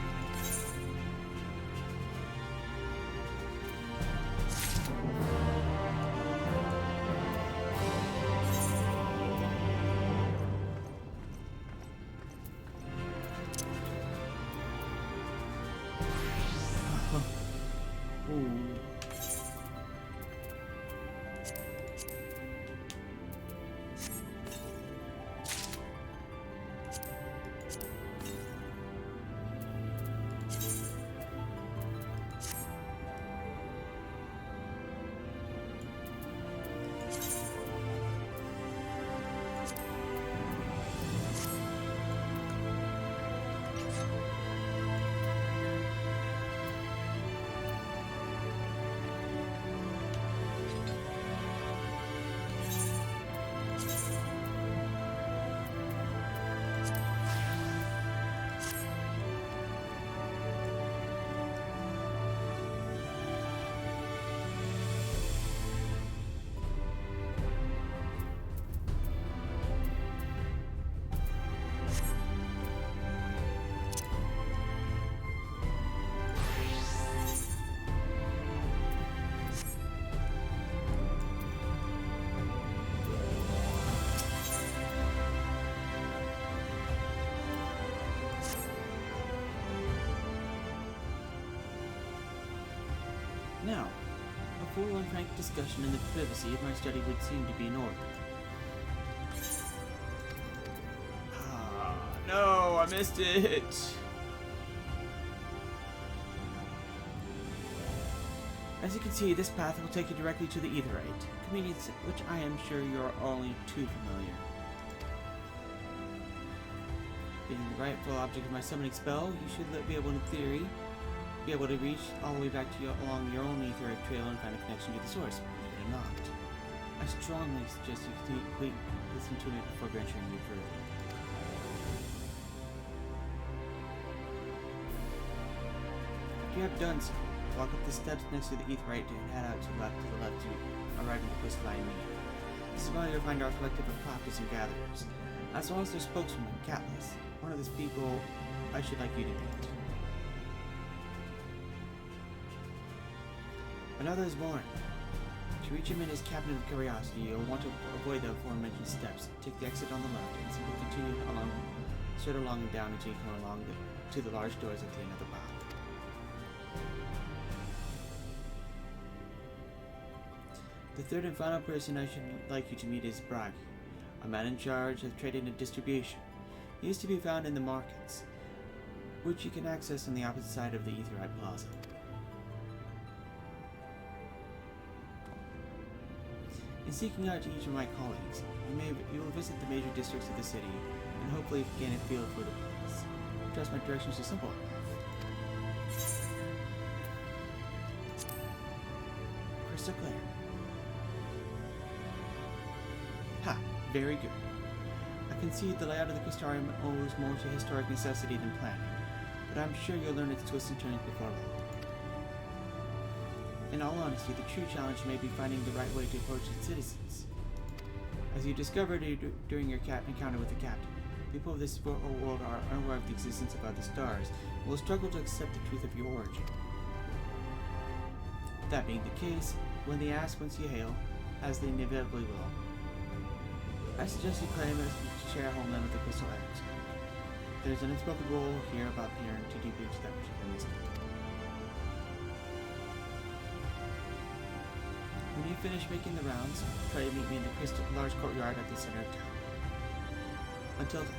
Now, a full and frank discussion in the privacy of my study would seem to be in order. No, I missed it! As you can see, this path will take you directly to the Aetherite, convenience which I am sure you're only too familiar. Being the rightful object of my summoning spell, you should be able, in theory, be able to reach all the way back to along your own Aetherite trail and find a connection to the source, believe it or not. I strongly suggest you listen to me before venturing any further. After you have done so, walk up the steps next to the Aetherite and head out to the left to arrive at the crystalline meeting. This is where you'll find our collective of crafters and gatherers, as well as their spokeswoman, Catless, one of these people I should like you to meet. Another is Warren. To reach him in his cabinet of curiosity, you'll want to avoid the aforementioned steps. Take the exit on the left and simply continue straight along and down until you come along to the large doors at the end of the path. The third and final person I should like you to meet is Bragg, a man in charge of trading and distribution. He is to be found in the markets, which you can access on the opposite side of the Aetherite Plaza. In seeking out each of my colleagues, you will visit the major districts of the city and hopefully gain a feel for the place. Trust my directions are simple enough. Crystal clear. Ha! Very good. I concede the layout of the Crystarium owes more to historic necessity than planning, but I'm sure you'll learn its twists and turns before long. In all honesty, the true challenge may be finding the right way to approach its citizens. As you discovered during your encounter with the captain, people of this world are unaware of the existence of other stars and will struggle to accept the truth of your origin. That being the case, when they ask whence you hail, as they inevitably will, I suggest you claim as share homeland with the Crystal Axe. There's an unspoken rule here about peering too deeply into that particular mystery. When you finish making the rounds, try to meet me in the large courtyard at the center of town. Until then.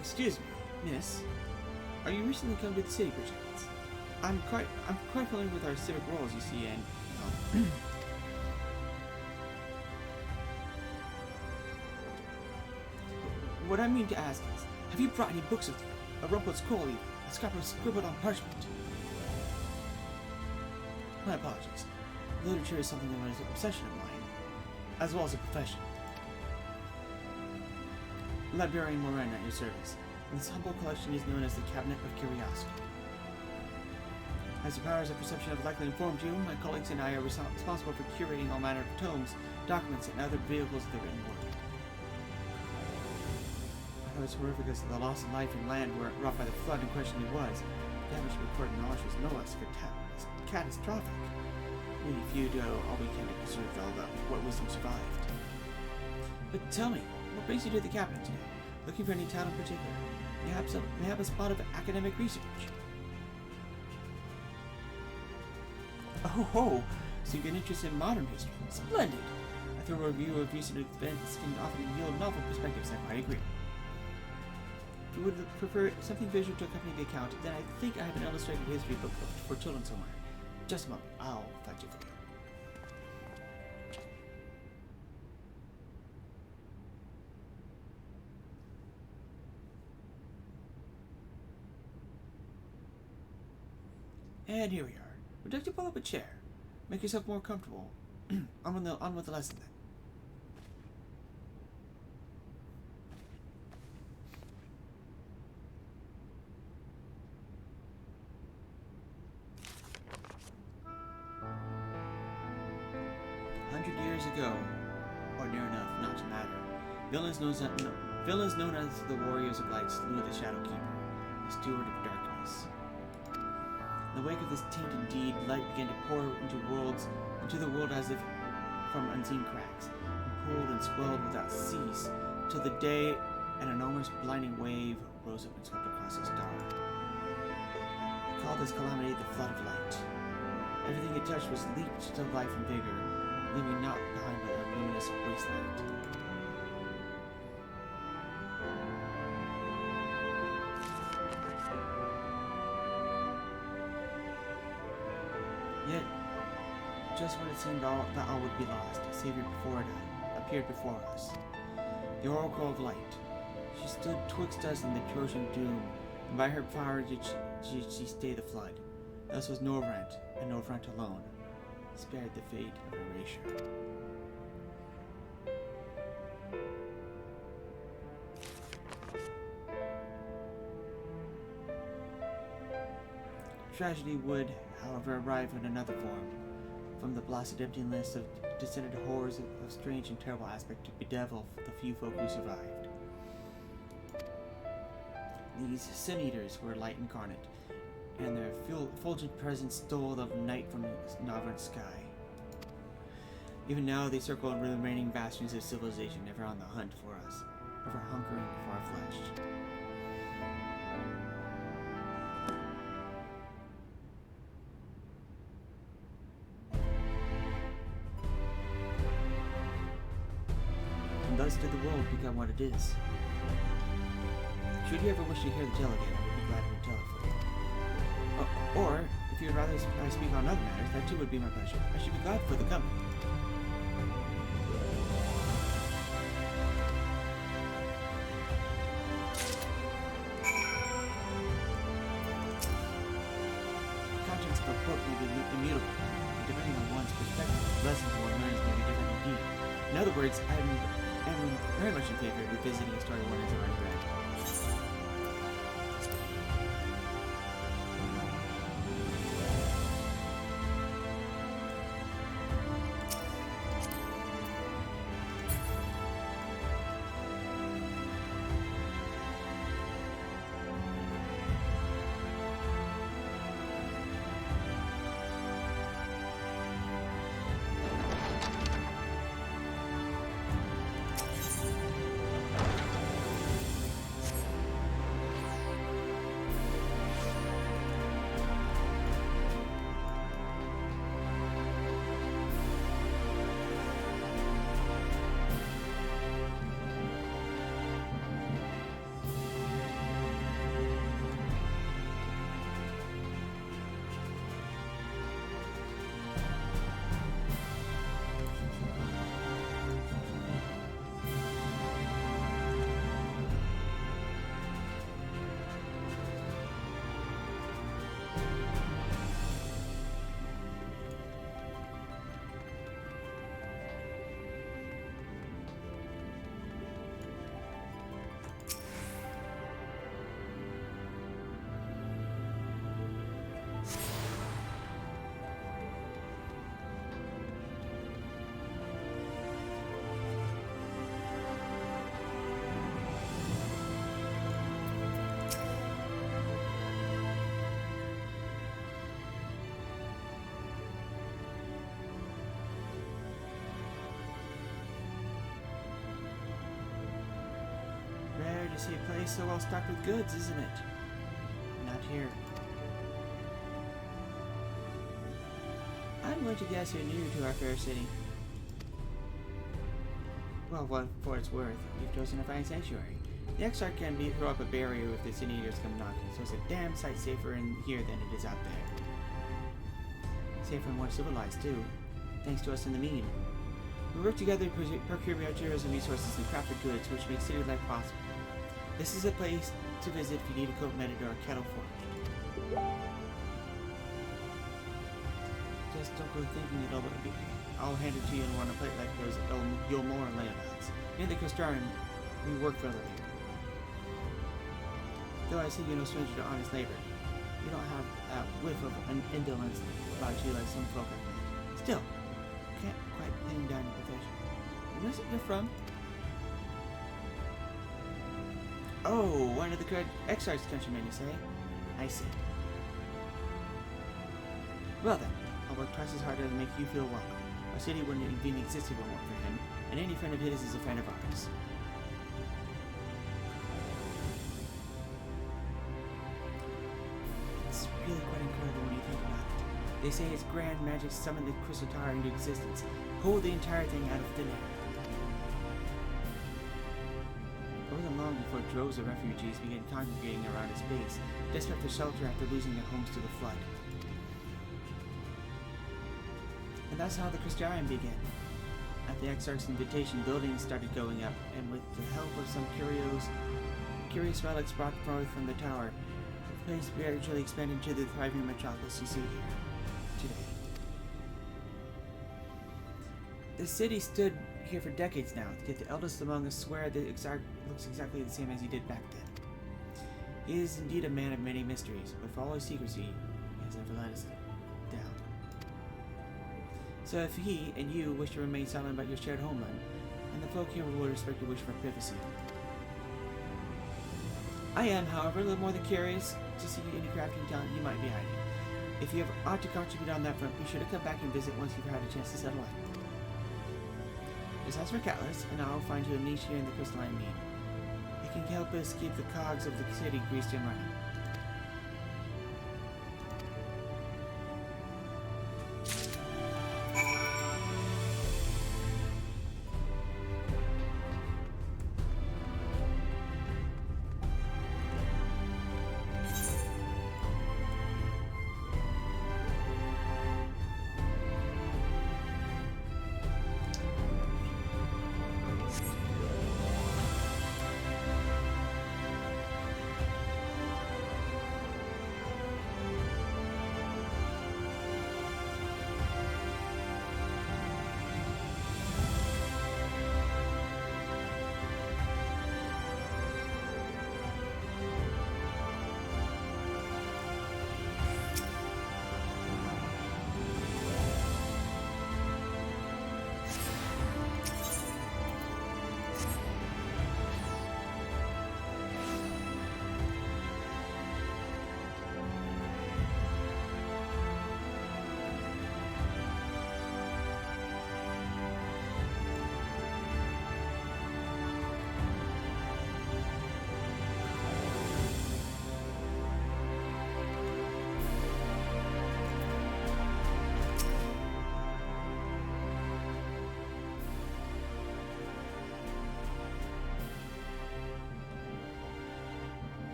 Excuse me, miss. Are you recently come to the city, perchance? I'm quite familiar with our civic roles, you see, and you know. What I mean to ask is, have you brought any books with you? A Rumpel's Call, even? scribbled on parchment. My apologies. Literature is something that is an obsession of mine, as well as a profession. Librarian Moran at your service. This humble collection is known as the Cabinet of Curiosity. As your powers of perception have likely informed you, my colleagues and I are responsible for curating all manner of tomes, documents, and other vehicles of the written word. Although as horrific as the loss of life and land were wrought by the flood in question it was, the damage to recorded knowledge was no less catastrophic. We few do all we can to preserve what wisdom survived. But tell me, what brings you to the cabinet today? Looking for any town in particular? Mayhap a spot of academic research? Oh ho! So you get interested in modern history. Splendid! A thorough review of recent events can often yield novel perspectives, I quite agree. If you would prefer something visual to accompany the account, then I think I have an illustrated history book for children somewhere. Just a moment, I'll fetch it for you. And here we are. Would you like to pull up a chair? Make yourself more comfortable. on with the lesson then. Years ago, or near enough not to matter, villains known as the Warriors of Light slew the Shadowkeeper, the Steward of Darkness. In the wake of this tainted deed, light began to pour into the world as if from unseen cracks, and pooled and swelled without cease, till the day an enormous blinding wave rose up and swept across the star. We called this calamity the Flood of Light. Everything it touched was leaped to life and vigor, leaving naught behind but a luminous wasteland. Yet, just when it seemed that all would be lost, a savior appeared before us. The Oracle of Light. She stood twixt us and the Trojan doom, and by her power did she stay the flood. Thus was Norvrent, and Norvrent alone, spared the fate of erasure. Tragedy would, however, arrive in another form, from the blasted emptiness of descended horrors of strange and terrible aspect to bedevil the few folk who survived. These sin-eaters were light incarnate, and their fulgent presence stole the night from the Northern sky. Even now they circle in the remaining bastions of civilization, ever on the hunt for us, ever hunkering for our flesh. And thus did the world become what it is. Should you ever wish to hear the tale again, I would be glad to retell it for you. Or, if you would rather I speak on other matters, that too would be my pleasure. I should be glad for the company. The contents of a book may be immutable, and depending on one's perspective, lessons one learns may be different indeed. In other words, I am very much in favor of revisiting a story one has already read. to see a place so well stocked with goods, isn't it? Not here. I'm going to guess you're new to our fair city. Well, for its worth, you've chosen a fine sanctuary. The XIV can throw up a barrier if the Sin Eaters come knocking, so it's a damn sight safer in here than it is out there. Safer and more civilized, too. Thanks to us in the mean. We work together to procure materials and resources and craft the goods, which makes city life possible. This is a place to visit if you need a coat mended or a kettle forged. Just don't go thinking I'll hand it to you on a plate like those Yulmore layabouts. In the Crystarium, we work for a living. Though I see you're no stranger to honest labor, you don't have that whiff of indolence about you like some folk I've met. Still, can't quite pin down your profession. Where is it you're from? Oh, one of the XIV's countrymen, you say? I see. Well then, I'll work twice as hard to make you feel welcome. Our city wouldn't even exist if it weren't for him, and any friend of his is a friend of ours. It's really quite incredible when you think about it. They say his grand magic summoned the Crystal Tower into existence, pulled the entire thing out of thin air. It wasn't long before droves of refugees began congregating around its base, desperate for shelter after losing their homes to the flood. And that's how the Crystarium began. At the XIV's invitation, buildings started going up, and with the help of some curious relics brought forth from the tower, the place gradually expanded into the thriving metropolis you see here today. The city stood here for decades now, yet the eldest among us swear that it looks exactly the same as he did back then. He is indeed a man of many mysteries, but for all his secrecy, he has never let us down. So if he and you wish to remain silent about your shared homeland, and the folk here will respect your wish for privacy. I am, however, a little more than curious to see any crafting talent you might be hiding. If you have aught to contribute on that front, be sure to come back and visit once you've had a chance to settle in. Just ask for Catalyst, and I'll find you a niche here in the crystalline mean. It can help us keep the cogs of the city greased and running.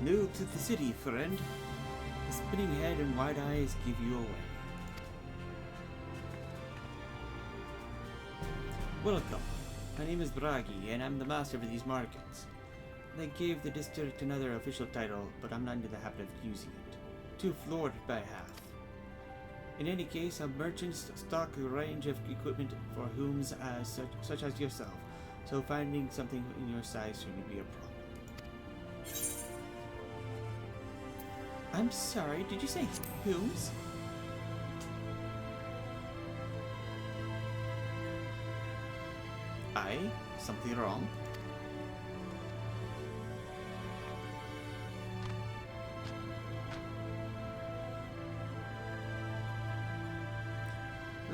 New to the city, friend. A spinning head and wide eyes give you away. Welcome. My name is Bragi, and I'm the master of these markets. They gave the district another official title, but I'm not into the habit of using it. Too floored by half. In any case, our merchants stock a range of equipment for whom's such as yourself, so finding something in your size shouldn't be a problem. I'm sorry, did you say whom's? Something wrong?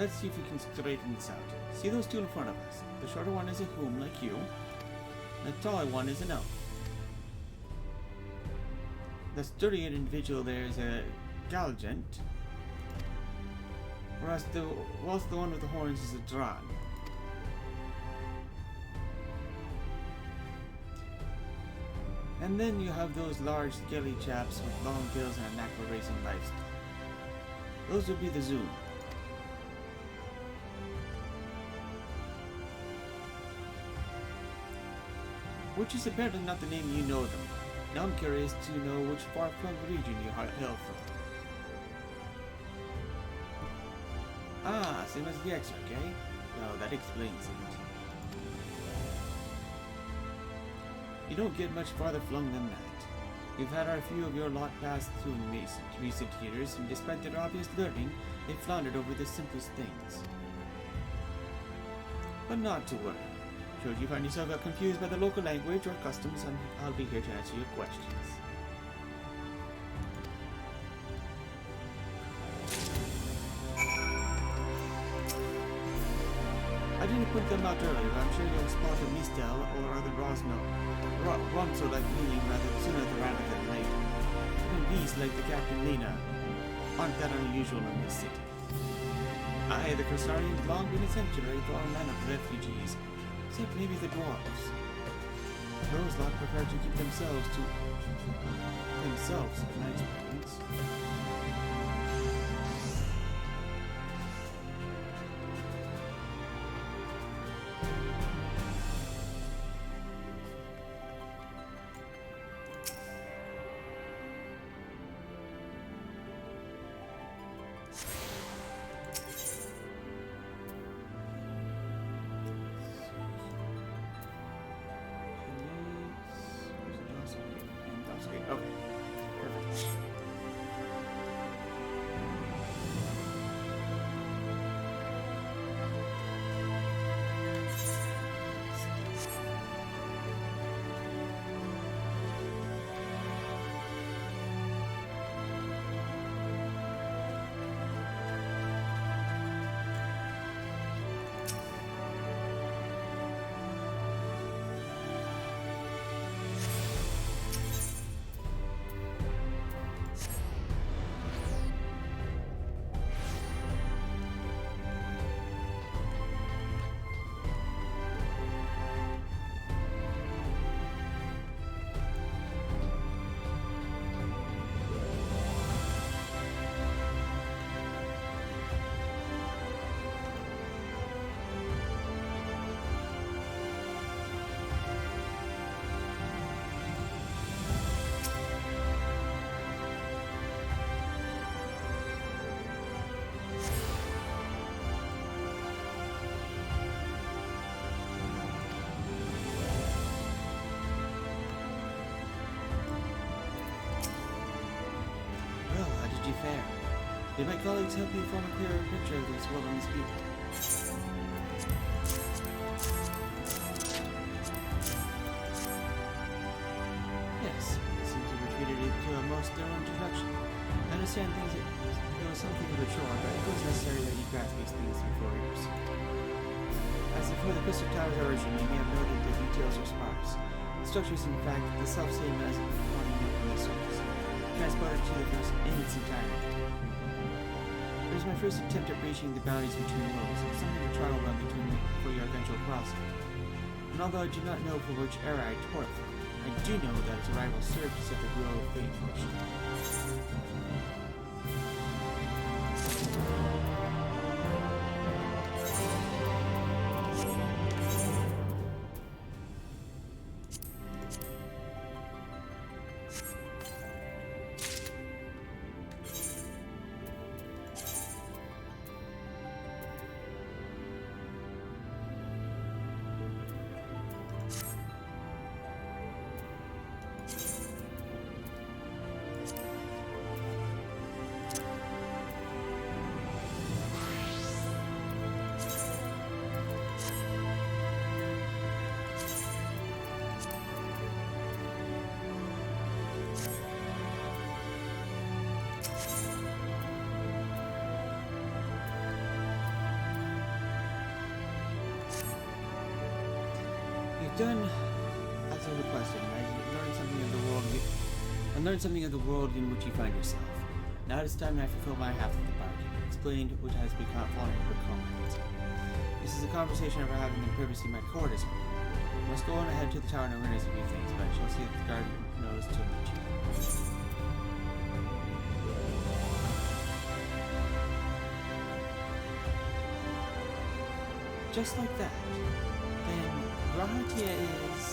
let's see if we can straighten this out. See those two in front of us? The shorter one is a whom like you. The taller one is an elf. The sturdier individual there is a Galgant. Whilst the one with the horns is a Dran. And then you have those large scaly chaps with long tails and a knack for racing lifestyle. Those would be the Zoom. Which is apparently not the name you know them. Now I'm curious to know which far-flung region you hail from. Ah, same as the Exarch, eh? Well, that explains it. You don't get much farther flung than that. We've had our few of your lot pass through in recent years, and despite their obvious learning, they floundered over the simplest things. But not to worry. Should you find yourself confused by the local language or customs, I'll be here to answer your questions. I didn't put them out earlier, but I'm sure you'll spot a Mistel or other Ronso like me sooner rather than later. Even beasts like the Captain Lena aren't that unusual in this city. I, the Corsarian, have long been a sanctuary for all manner of refugees, except maybe the dwarves. Those lot prefer to keep themselves to themselves, in my experience. Okay, perfect. Fair. Did my colleagues help you form a clearer picture of these wilderness people? Yes, it seems you were treated to a most thorough introduction. I understand things it was something of a chore, but it was necessary that you grasp these things before yours. As for the Crystal Tower's origin, you may have noted the details are sparse. The structure is in fact the self-same as the one you from the source. Transported to the first in its entirety. It was my first attempt at breaching the boundaries between worlds, and something to trial run for your eventual crossing. And although I do not know from which era I tore it from, I do know that its arrival served to set the wheel of fate in motion. done as I requested, and I learned something of the world. I learned something of the world in which you find yourself. Now it is time I fulfill my half of the bargain. Explained what has become fallen in requirements. This is a conversation I've having in privacy my court is. I must go on ahead to the tower and organize a few things, but I shall see that the guard knows to meet you. Just like that. Then Gratia is...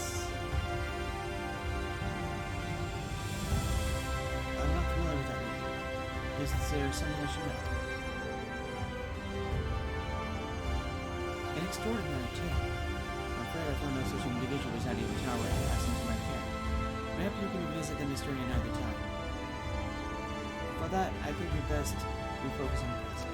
I'm not familiar with that name. Is there something I should know? An extraordinary tale. I'm afraid I found no such individual residing in the tower and passed into my care. Maybe you can revisit the mystery another time. For that, I think we best refocus on the present.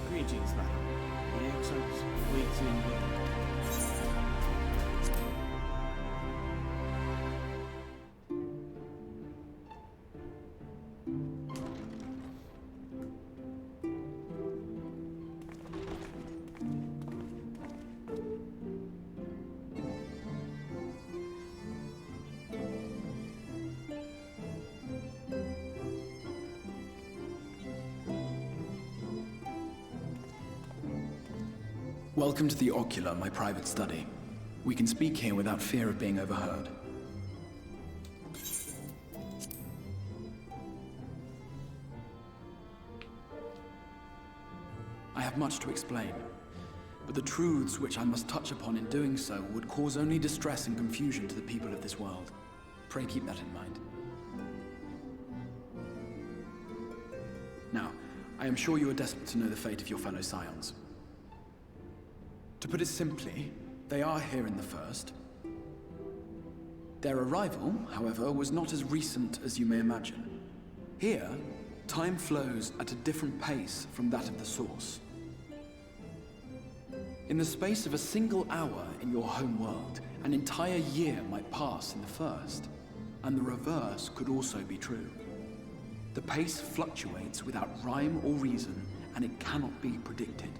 Greetings, madam. The XIV waits in with you. Welcome to the Ocular, my private study. We can speak here without fear of being overheard. I have much to explain, but the truths which I must touch upon in doing so would cause only distress and confusion to the people of this world. Pray keep that in mind. Now, I am sure you are desperate to know the fate of your fellow scions. To put it simply, they are here in the First. Their arrival, however, was not as recent as you may imagine. Here, time flows at a different pace from that of the Source. In the space of a single hour in your home world, an entire year might pass in the First, and the reverse could also be true. The pace fluctuates without rhyme or reason, and it cannot be predicted.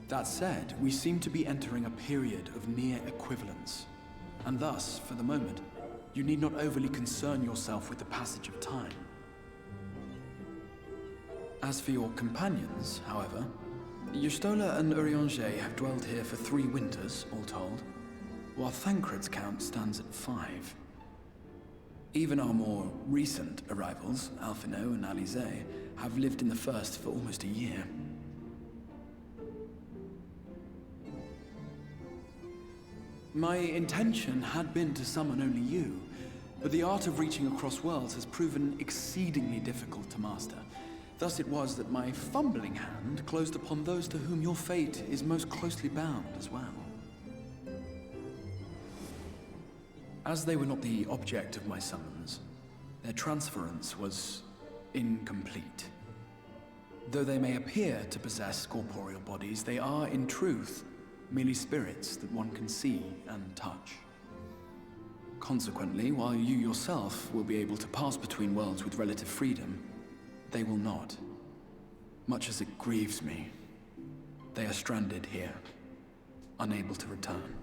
That said, we seem to be entering a period of near equivalence, and thus, for the moment, you need not overly concern yourself with the passage of time. As for your companions, however, Yustola and Urianger have dwelled here for 3 winters, all told, while Thancred's count stands at 5. Even our more recent arrivals, Alphino and Alize, have lived in the First for almost a year. My intention had been to summon only you, but the art of reaching across worlds has proven exceedingly difficult to master. Thus it was that my fumbling hand closed upon those to whom your fate is most closely bound as well. As they were not the object of my summons, their transference was incomplete. Though they may appear to possess corporeal bodies, they are, in truth, merely spirits that one can see and touch. Consequently, while you yourself will be able to pass between worlds with relative freedom, they will not. Much as it grieves me, they are stranded here, unable to return.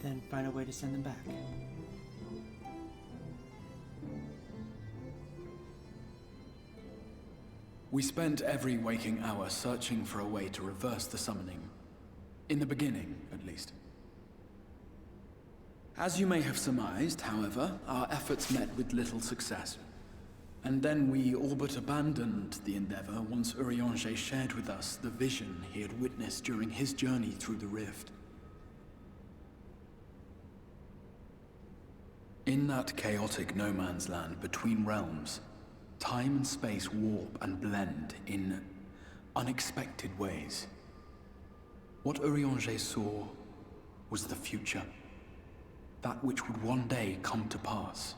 Then find a way to send them back. We spent every waking hour searching for a way to reverse the summoning. In the beginning, at least. As you may have surmised, however, our efforts met with little success. And then we all but abandoned the endeavor once Urianger shared with us the vision he had witnessed during his journey through the rift. In that chaotic no-man's land between realms, time and space warp and blend in unexpected ways. What Urianger saw was the future. that which would one day come to pass.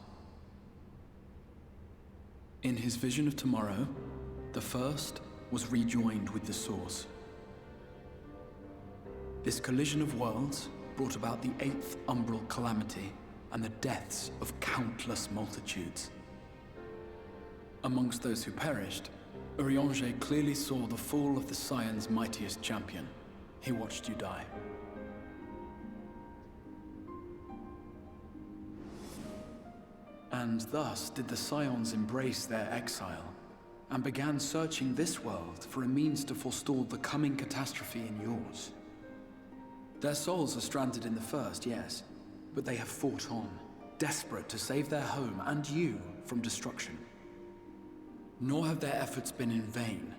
In his vision of tomorrow, the first was rejoined with the source. This collision of worlds brought about the 8th umbral calamity and the deaths of countless multitudes. Amongst those who perished, Urianger clearly saw the fall of the Scion's mightiest champion. He watched you die. And thus did the Scions embrace their exile, and began searching this world for a means to forestall the coming catastrophe in yours. Their souls are stranded in the first, yes, but they have fought on, desperate to save their home and you from destruction. Nor have their efforts been in vain,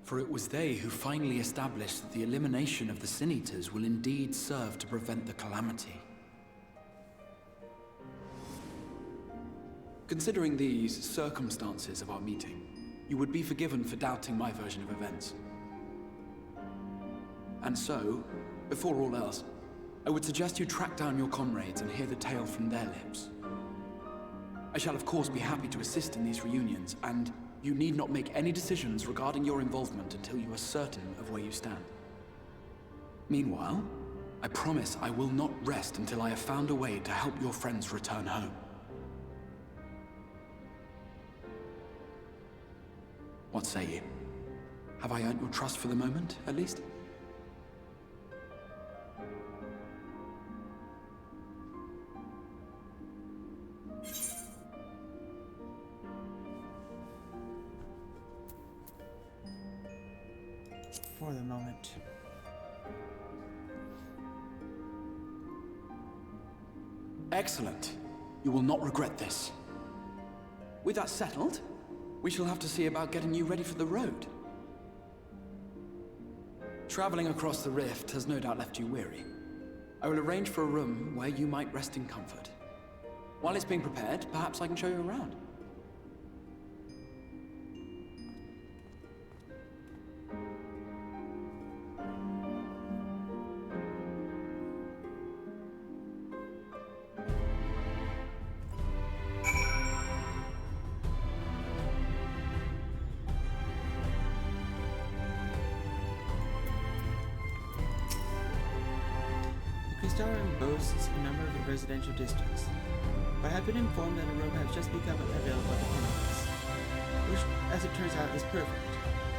for it was they who finally established that the elimination of the Sin Eaters will indeed serve to prevent the calamity. Considering these circumstances of our meeting, you would be forgiven for doubting my version of events. And so, before all else, I would suggest you track down your comrades and hear the tale from their lips. I shall of course be happy to assist in these reunions, and you need not make any decisions regarding your involvement until you are certain of where you stand. Meanwhile, I promise I will not rest until I have found a way to help your friends return home. What say you? Have I earned your trust for the moment, at least? For the moment. Excellent. You will not regret this. With that settled, we shall have to see about getting you ready for the road. Traveling across the rift has no doubt left you weary. I will arrange for a room where you might rest in comfort. While it's being prepared, perhaps I can show you around. Boasts a number of residential districts, but I have been informed that a road has just become available at the campus, which, as it turns out, is perfect.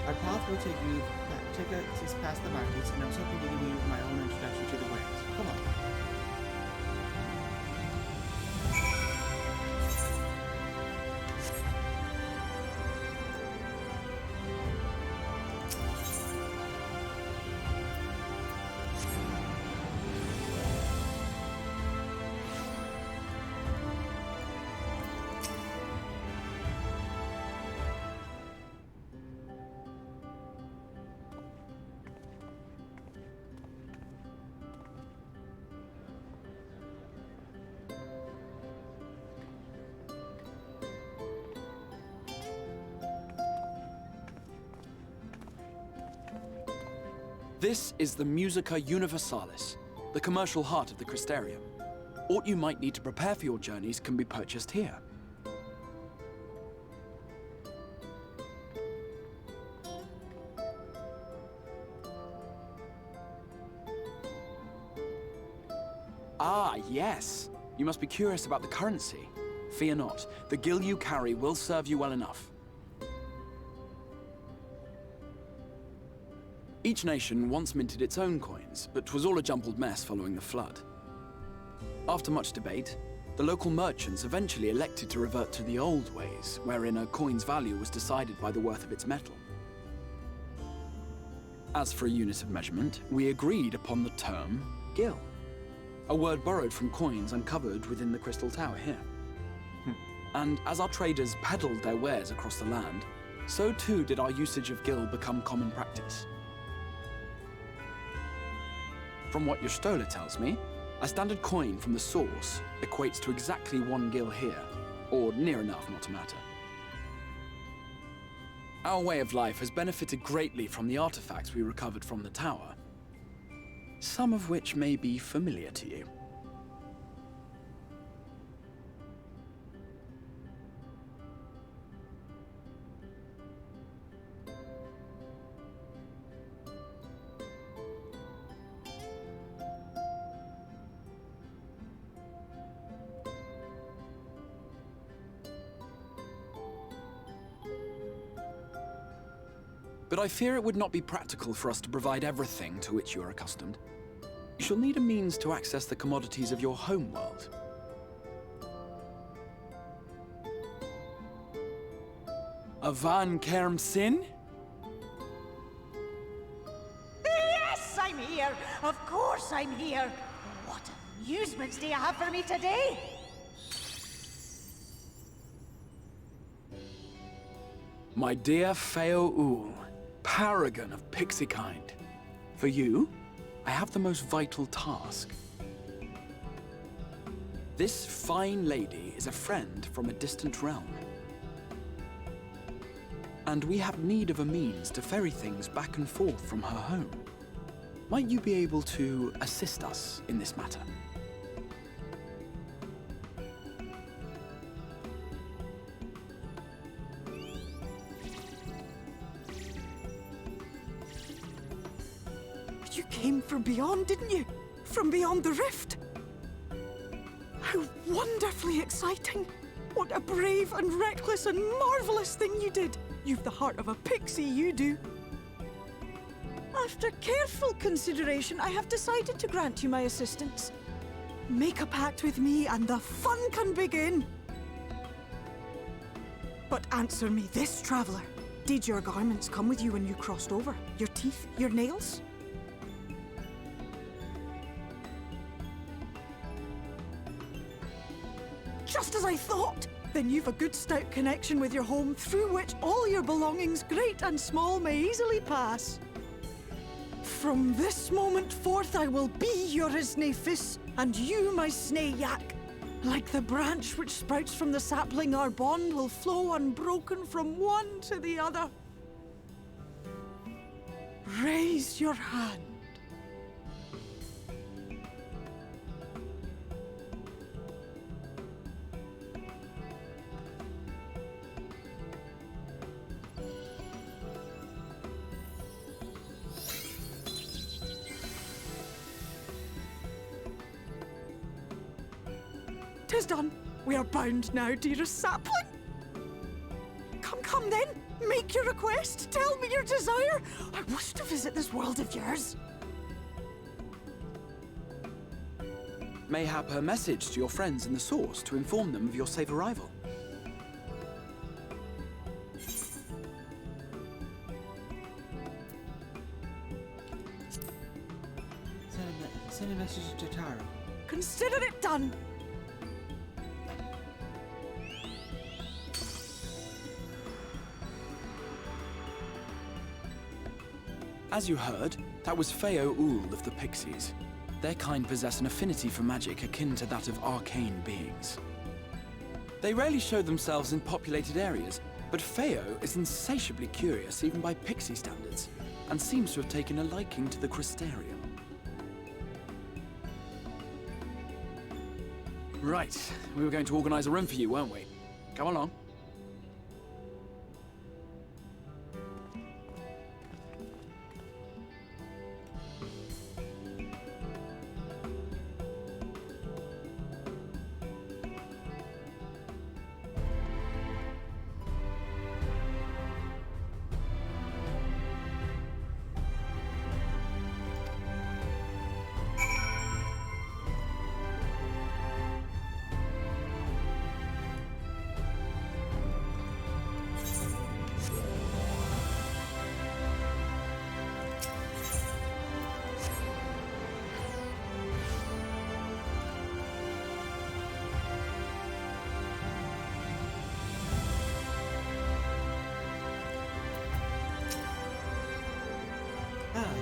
Our path will take us past the markets, and I was hoping to give you my own introduction to the wares. Come on. This is the Musica Universalis, the commercial heart of the Crystarium. Aught you might need to prepare for your journeys can be purchased here. Ah, yes. You must be curious about the currency. Fear not. The gil you carry will serve you well enough. Each nation once minted its own coins, but 'twas all a jumbled mess following the flood. After much debate, the local merchants eventually elected to revert to the old ways, wherein a coin's value was decided by the worth of its metal. As for a unit of measurement, we agreed upon the term gil, a word borrowed from coins uncovered within the Crystal Tower here. And as our traders peddled their wares across the land, so too did our usage of gil become common practice. From what your stola tells me, a standard coin from the source equates to exactly 1 gil here, or near enough not to matter. Our way of life has benefited greatly from the artifacts we recovered from the tower, some of which may be familiar to you. but I fear it would not be practical for us to provide everything to which you are accustomed. You shall need a means to access the commodities of your home world. Avan Kerm Sin? Yes, I'm here! Of course I'm here! What amusements do you have for me today? My dear Feo Ul, paragon of pixie kind. For you, I have the most vital task. This fine lady is a friend from a distant realm. And we have need of a means to ferry things back and forth from her home. Might you be able to assist us in this matter? You came from beyond, didn't you? From beyond the rift? How wonderfully exciting! What a brave and reckless and marvelous thing you did! You've the heart of a pixie, you do. After careful consideration, I have decided to grant you my assistance. Make a pact with me and the fun can begin. But answer me this, traveler. Did your garments come with you when you crossed over? Your teeth? Your nails? Just as I thought! Then you've a good stout connection with your home through which all your belongings, great and small, may easily pass. From this moment forth I will be your Isne Fis, and you my Snay Yak. Like the branch which sprouts from the sapling, our bond will flow unbroken from one to the other. Raise your hand. Tis done. We are bound now, dearest sapling. Come then. Make your request. Tell me your desire. I wish to visit this world of yours. Mayhap a message to your friends in the Source to inform them of your safe arrival. Send a message to Taro. Consider it done. As you heard, that was Feo Ul of the Pixies. Their kind possess an affinity for magic akin to that of arcane beings. They rarely show themselves in populated areas, but Feo is insatiably curious even by Pixie standards, and seems to have taken a liking to the Crystarium. Right, we were going to organize a room for you, weren't we? Come along.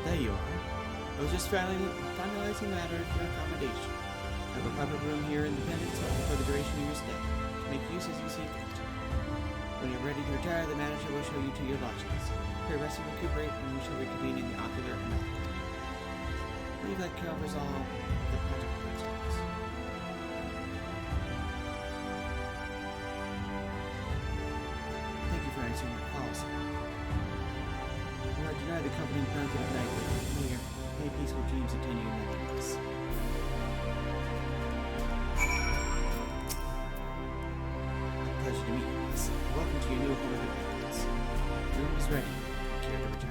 There you are. I was just finalizing matters for accommodation. I have a private room here in the peninsula for the duration of your stay, to make use as you see fit. When you're ready to retire, the manager will show you to your lodgings. Here, rest and recuperate, and we shall reconvene in the ocular and I believe that covers all the practical details. Thank you for answering my call, sir. You are denied the company granted of night, may peaceful dreams attend you nonetheless. Pleasure to meet you, miss. Welcome to your new home of independence. The room is ready. Care to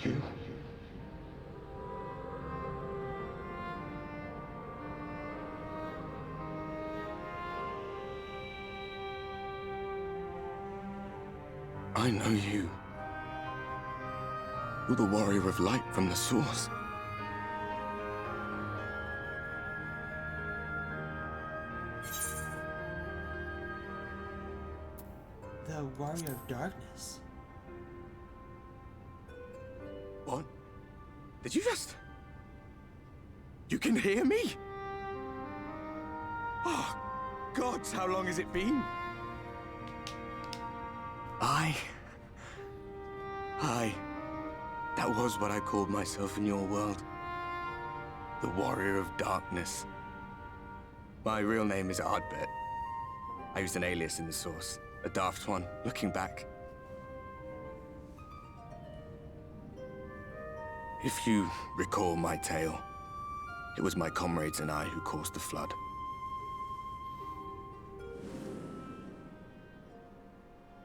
You. I know you. You're the warrior of light from the source. The warrior of darkness. What? Did you just... You can hear me? Oh, gods, how long has it been? That was what I called myself in your world. The Warrior of Darkness. My real name is Ardbert. I used an alias in the source. A daft one, looking back. If you recall my tale, it was my comrades and I who caused the flood.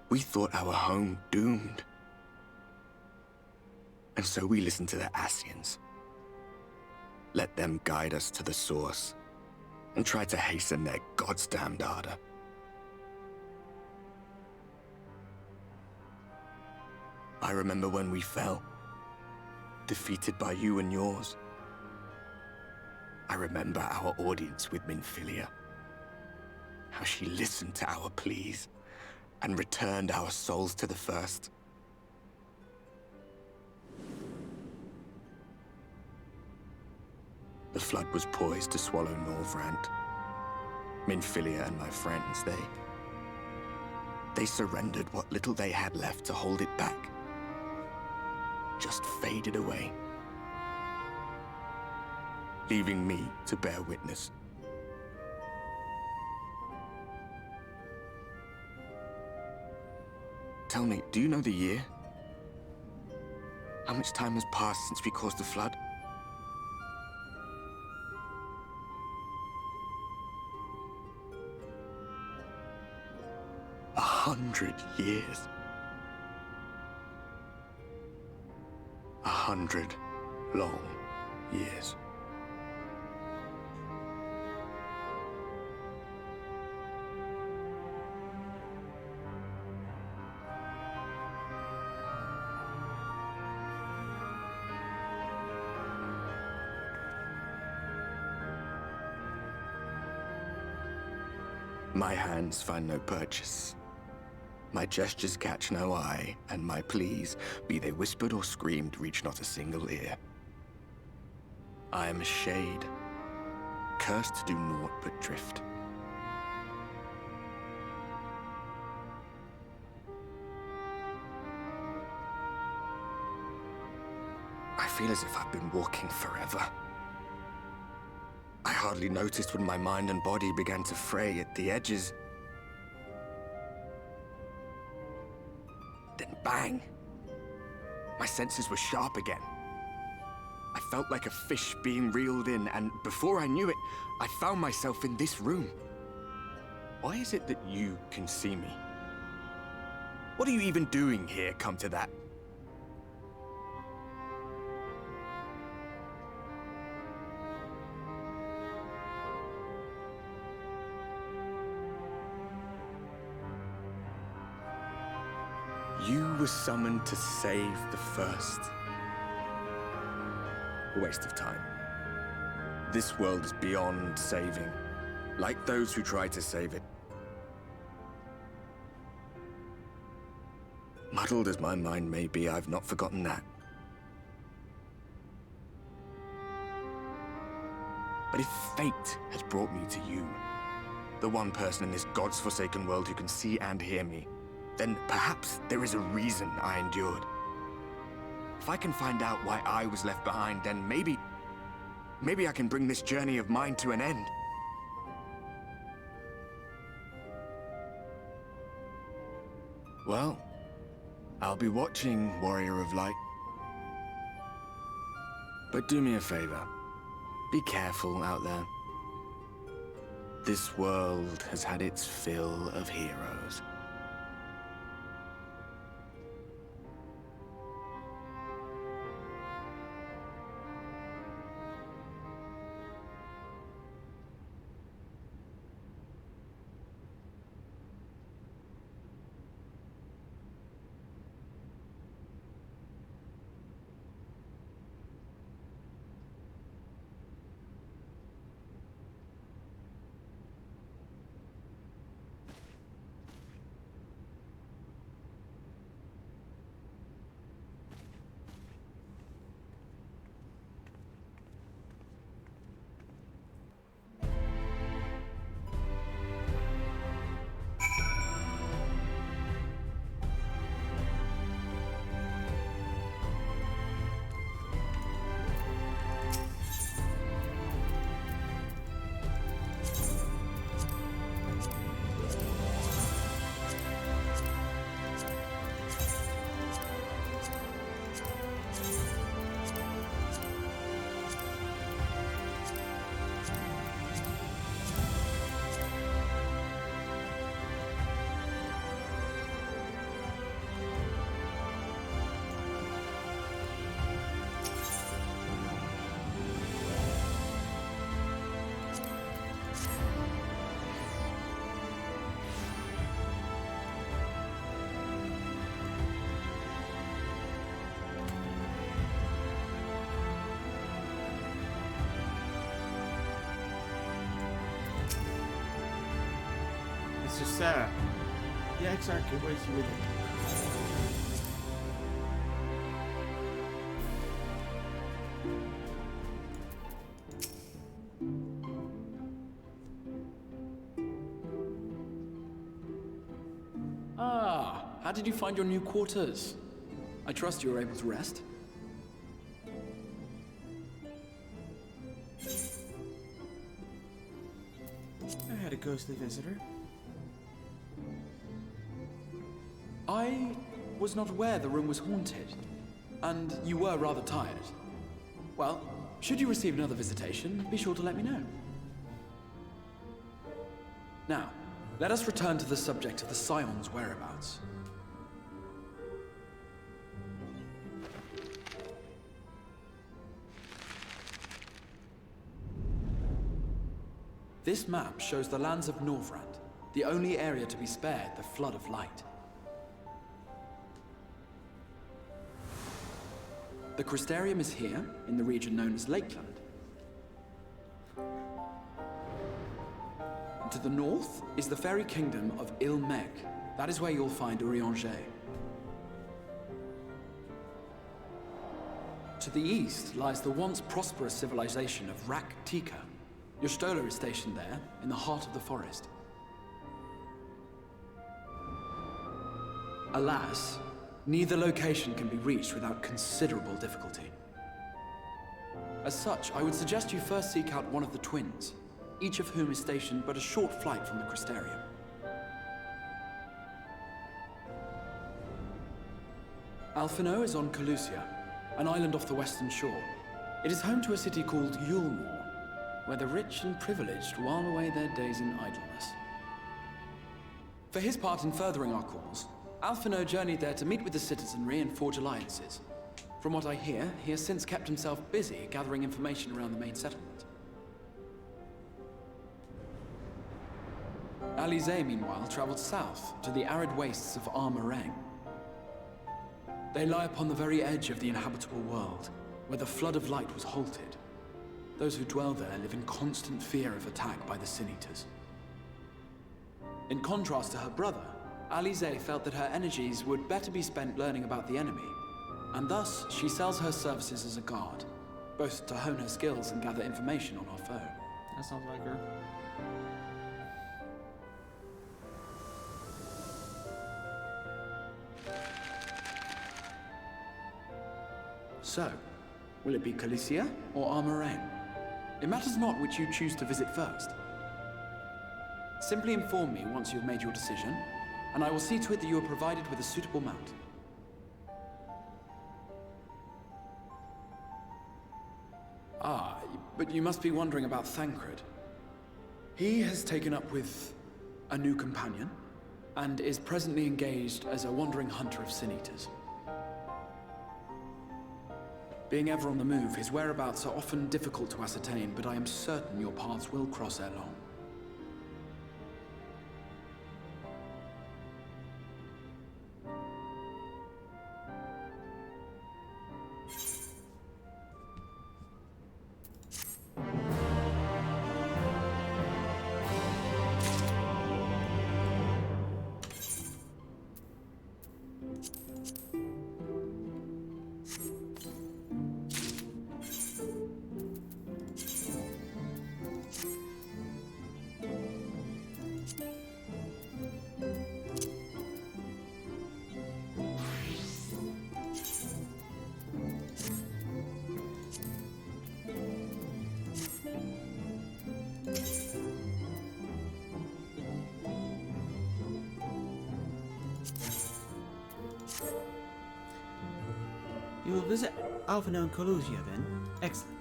We thought our home doomed. And so we listened to the Ascians. Let them guide us to the source, and try to hasten their goddamned ardor. I remember when we fell, defeated by you and yours. I remember our audience with Minfilia. How she listened to our pleas, and returned our souls to the First. The flood was poised to swallow Norvrand. Minfilia and my friends, they surrendered what little they had left to hold it back. Just faded away, leaving me to bear witness. Tell me, do you know the year? How much time has passed since we caused the flood? 100 years. 100 long years. My hands find no purchase. My gestures catch no eye, and my pleas, be they whispered or screamed, reach not a single ear. I am a shade, cursed to do naught but drift. I feel as if I've been walking forever. I hardly noticed when my mind and body began to fray at the edges. Then bang! My senses were sharp again. I felt like a fish being reeled in, and before I knew it, I found myself in this room. Why is it that you can see me? What are you even doing here, come to that? You were summoned to save the First. A waste of time. This world is beyond saving, like those who try to save it. Muddled as my mind may be, I've not forgotten that. But if fate has brought me to you, the one person in this God's forsaken world who can see and hear me, then perhaps there is a reason I endured. If I can find out why I was left behind, then maybe I can bring this journey of mine to an end. Well, I'll be watching, Warrior of Light. But do me a favor. Be careful out there. This world has had its fill of heroes. Sister Sarah. The Exarch awaits you within. Ah, how did you find your new quarters? I trust you were able to rest. I had a ghostly visitor. I was not aware the room was haunted, and you were rather tired. Well, should you receive another visitation, be sure to let me know. Now, let us return to the subject of the Scion's whereabouts. This map shows the lands of Norvrand, the only area to be spared the Flood of Light. The Crystarium is here, in the region known as Lakeland. And to the north is the fairy kingdom of Il-Meg. That is where you'll find Urianger. To the east lies the once prosperous civilization of Rak-Tika. Your Stola is stationed there, in the heart of the forest. Alas, neither location can be reached without considerable difficulty. As such, I would suggest you first seek out one of the twins, each of whom is stationed but a short flight from the Crystarium. Alphino is on Calusia, an island off the western shore. It is home to a city called Yulmore, where the rich and privileged while away their days in idleness. For his part in furthering our cause, Alphino journeyed there to meet with the citizenry and forge alliances. From what I hear, he has since kept himself busy gathering information around the main settlement. Alize, meanwhile, traveled south to the arid wastes of Armareng. They lie upon the very edge of the inhabitable world, where the Flood of Light was halted. Those who dwell there live in constant fear of attack by the Sin-Eaters. In contrast to her brother, Alize felt that her energies would better be spent learning about the enemy, and thus she sells her services as a guard, both to hone her skills and gather information on our foe. That sounds like her. So, will it be Calicia or Armareng? It matters not which you choose to visit first. Simply inform me once you've made your decision, and I will see to it that you are provided with a suitable mount. Ah, but you must be wondering about Thancred. He has taken up with a new companion, and is presently engaged as a wandering hunter of Sin-Eaters. Being ever on the move, his whereabouts are often difficult to ascertain, but I am certain your paths will cross ere long. You will visit Alphino and Calusia then? Excellent.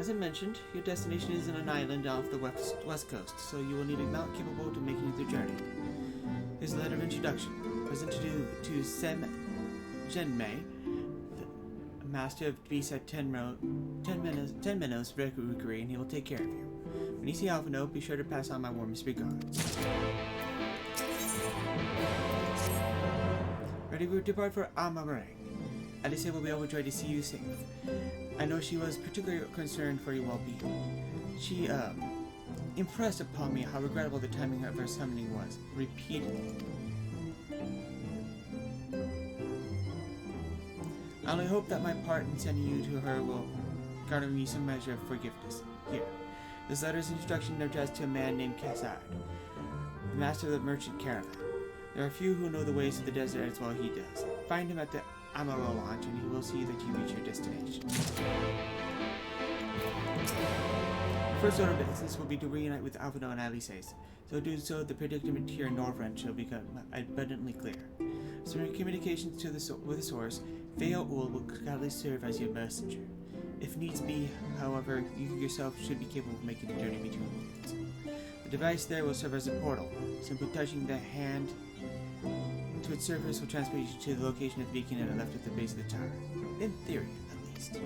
As I mentioned, your destination is in an island off the west coast, so you will need a mount capable to making the journey. Here's a letter of introduction, presented to Sem Genmei, the master of beasts at 10 Minnows Rookery, and he will take care of you. When you see Alphino, be sure to pass on my warmest regards. Ready to depart for Armareng. Alice will be overjoyed to see you safe. I know she was particularly concerned for your well-being. She, impressed upon me how regrettable the timing of her summoning was, repeatedly. I only hope that my part in sending you to her will garner me some measure of forgiveness. Here, this letter is an introduction addressed to a man named XIV, the master of the merchant caravan. There are few who know the ways of the desert as well as he does. Find him at the Amaro launch, and he will see that you reach your destination. First order of business will be to reunite with Alvino and Alices. So do so, the predicament here in Norvrend shall become abundantly clear. So in communications to with the source, Veo Ul will gladly serve as your messenger. If needs be, however, you yourself should be capable of making the journey between worlds. The device there will serve as a portal. Simply touching the hand to its surface will transport you to the location of the beacon at the left at the base of the tower. In theory, at least.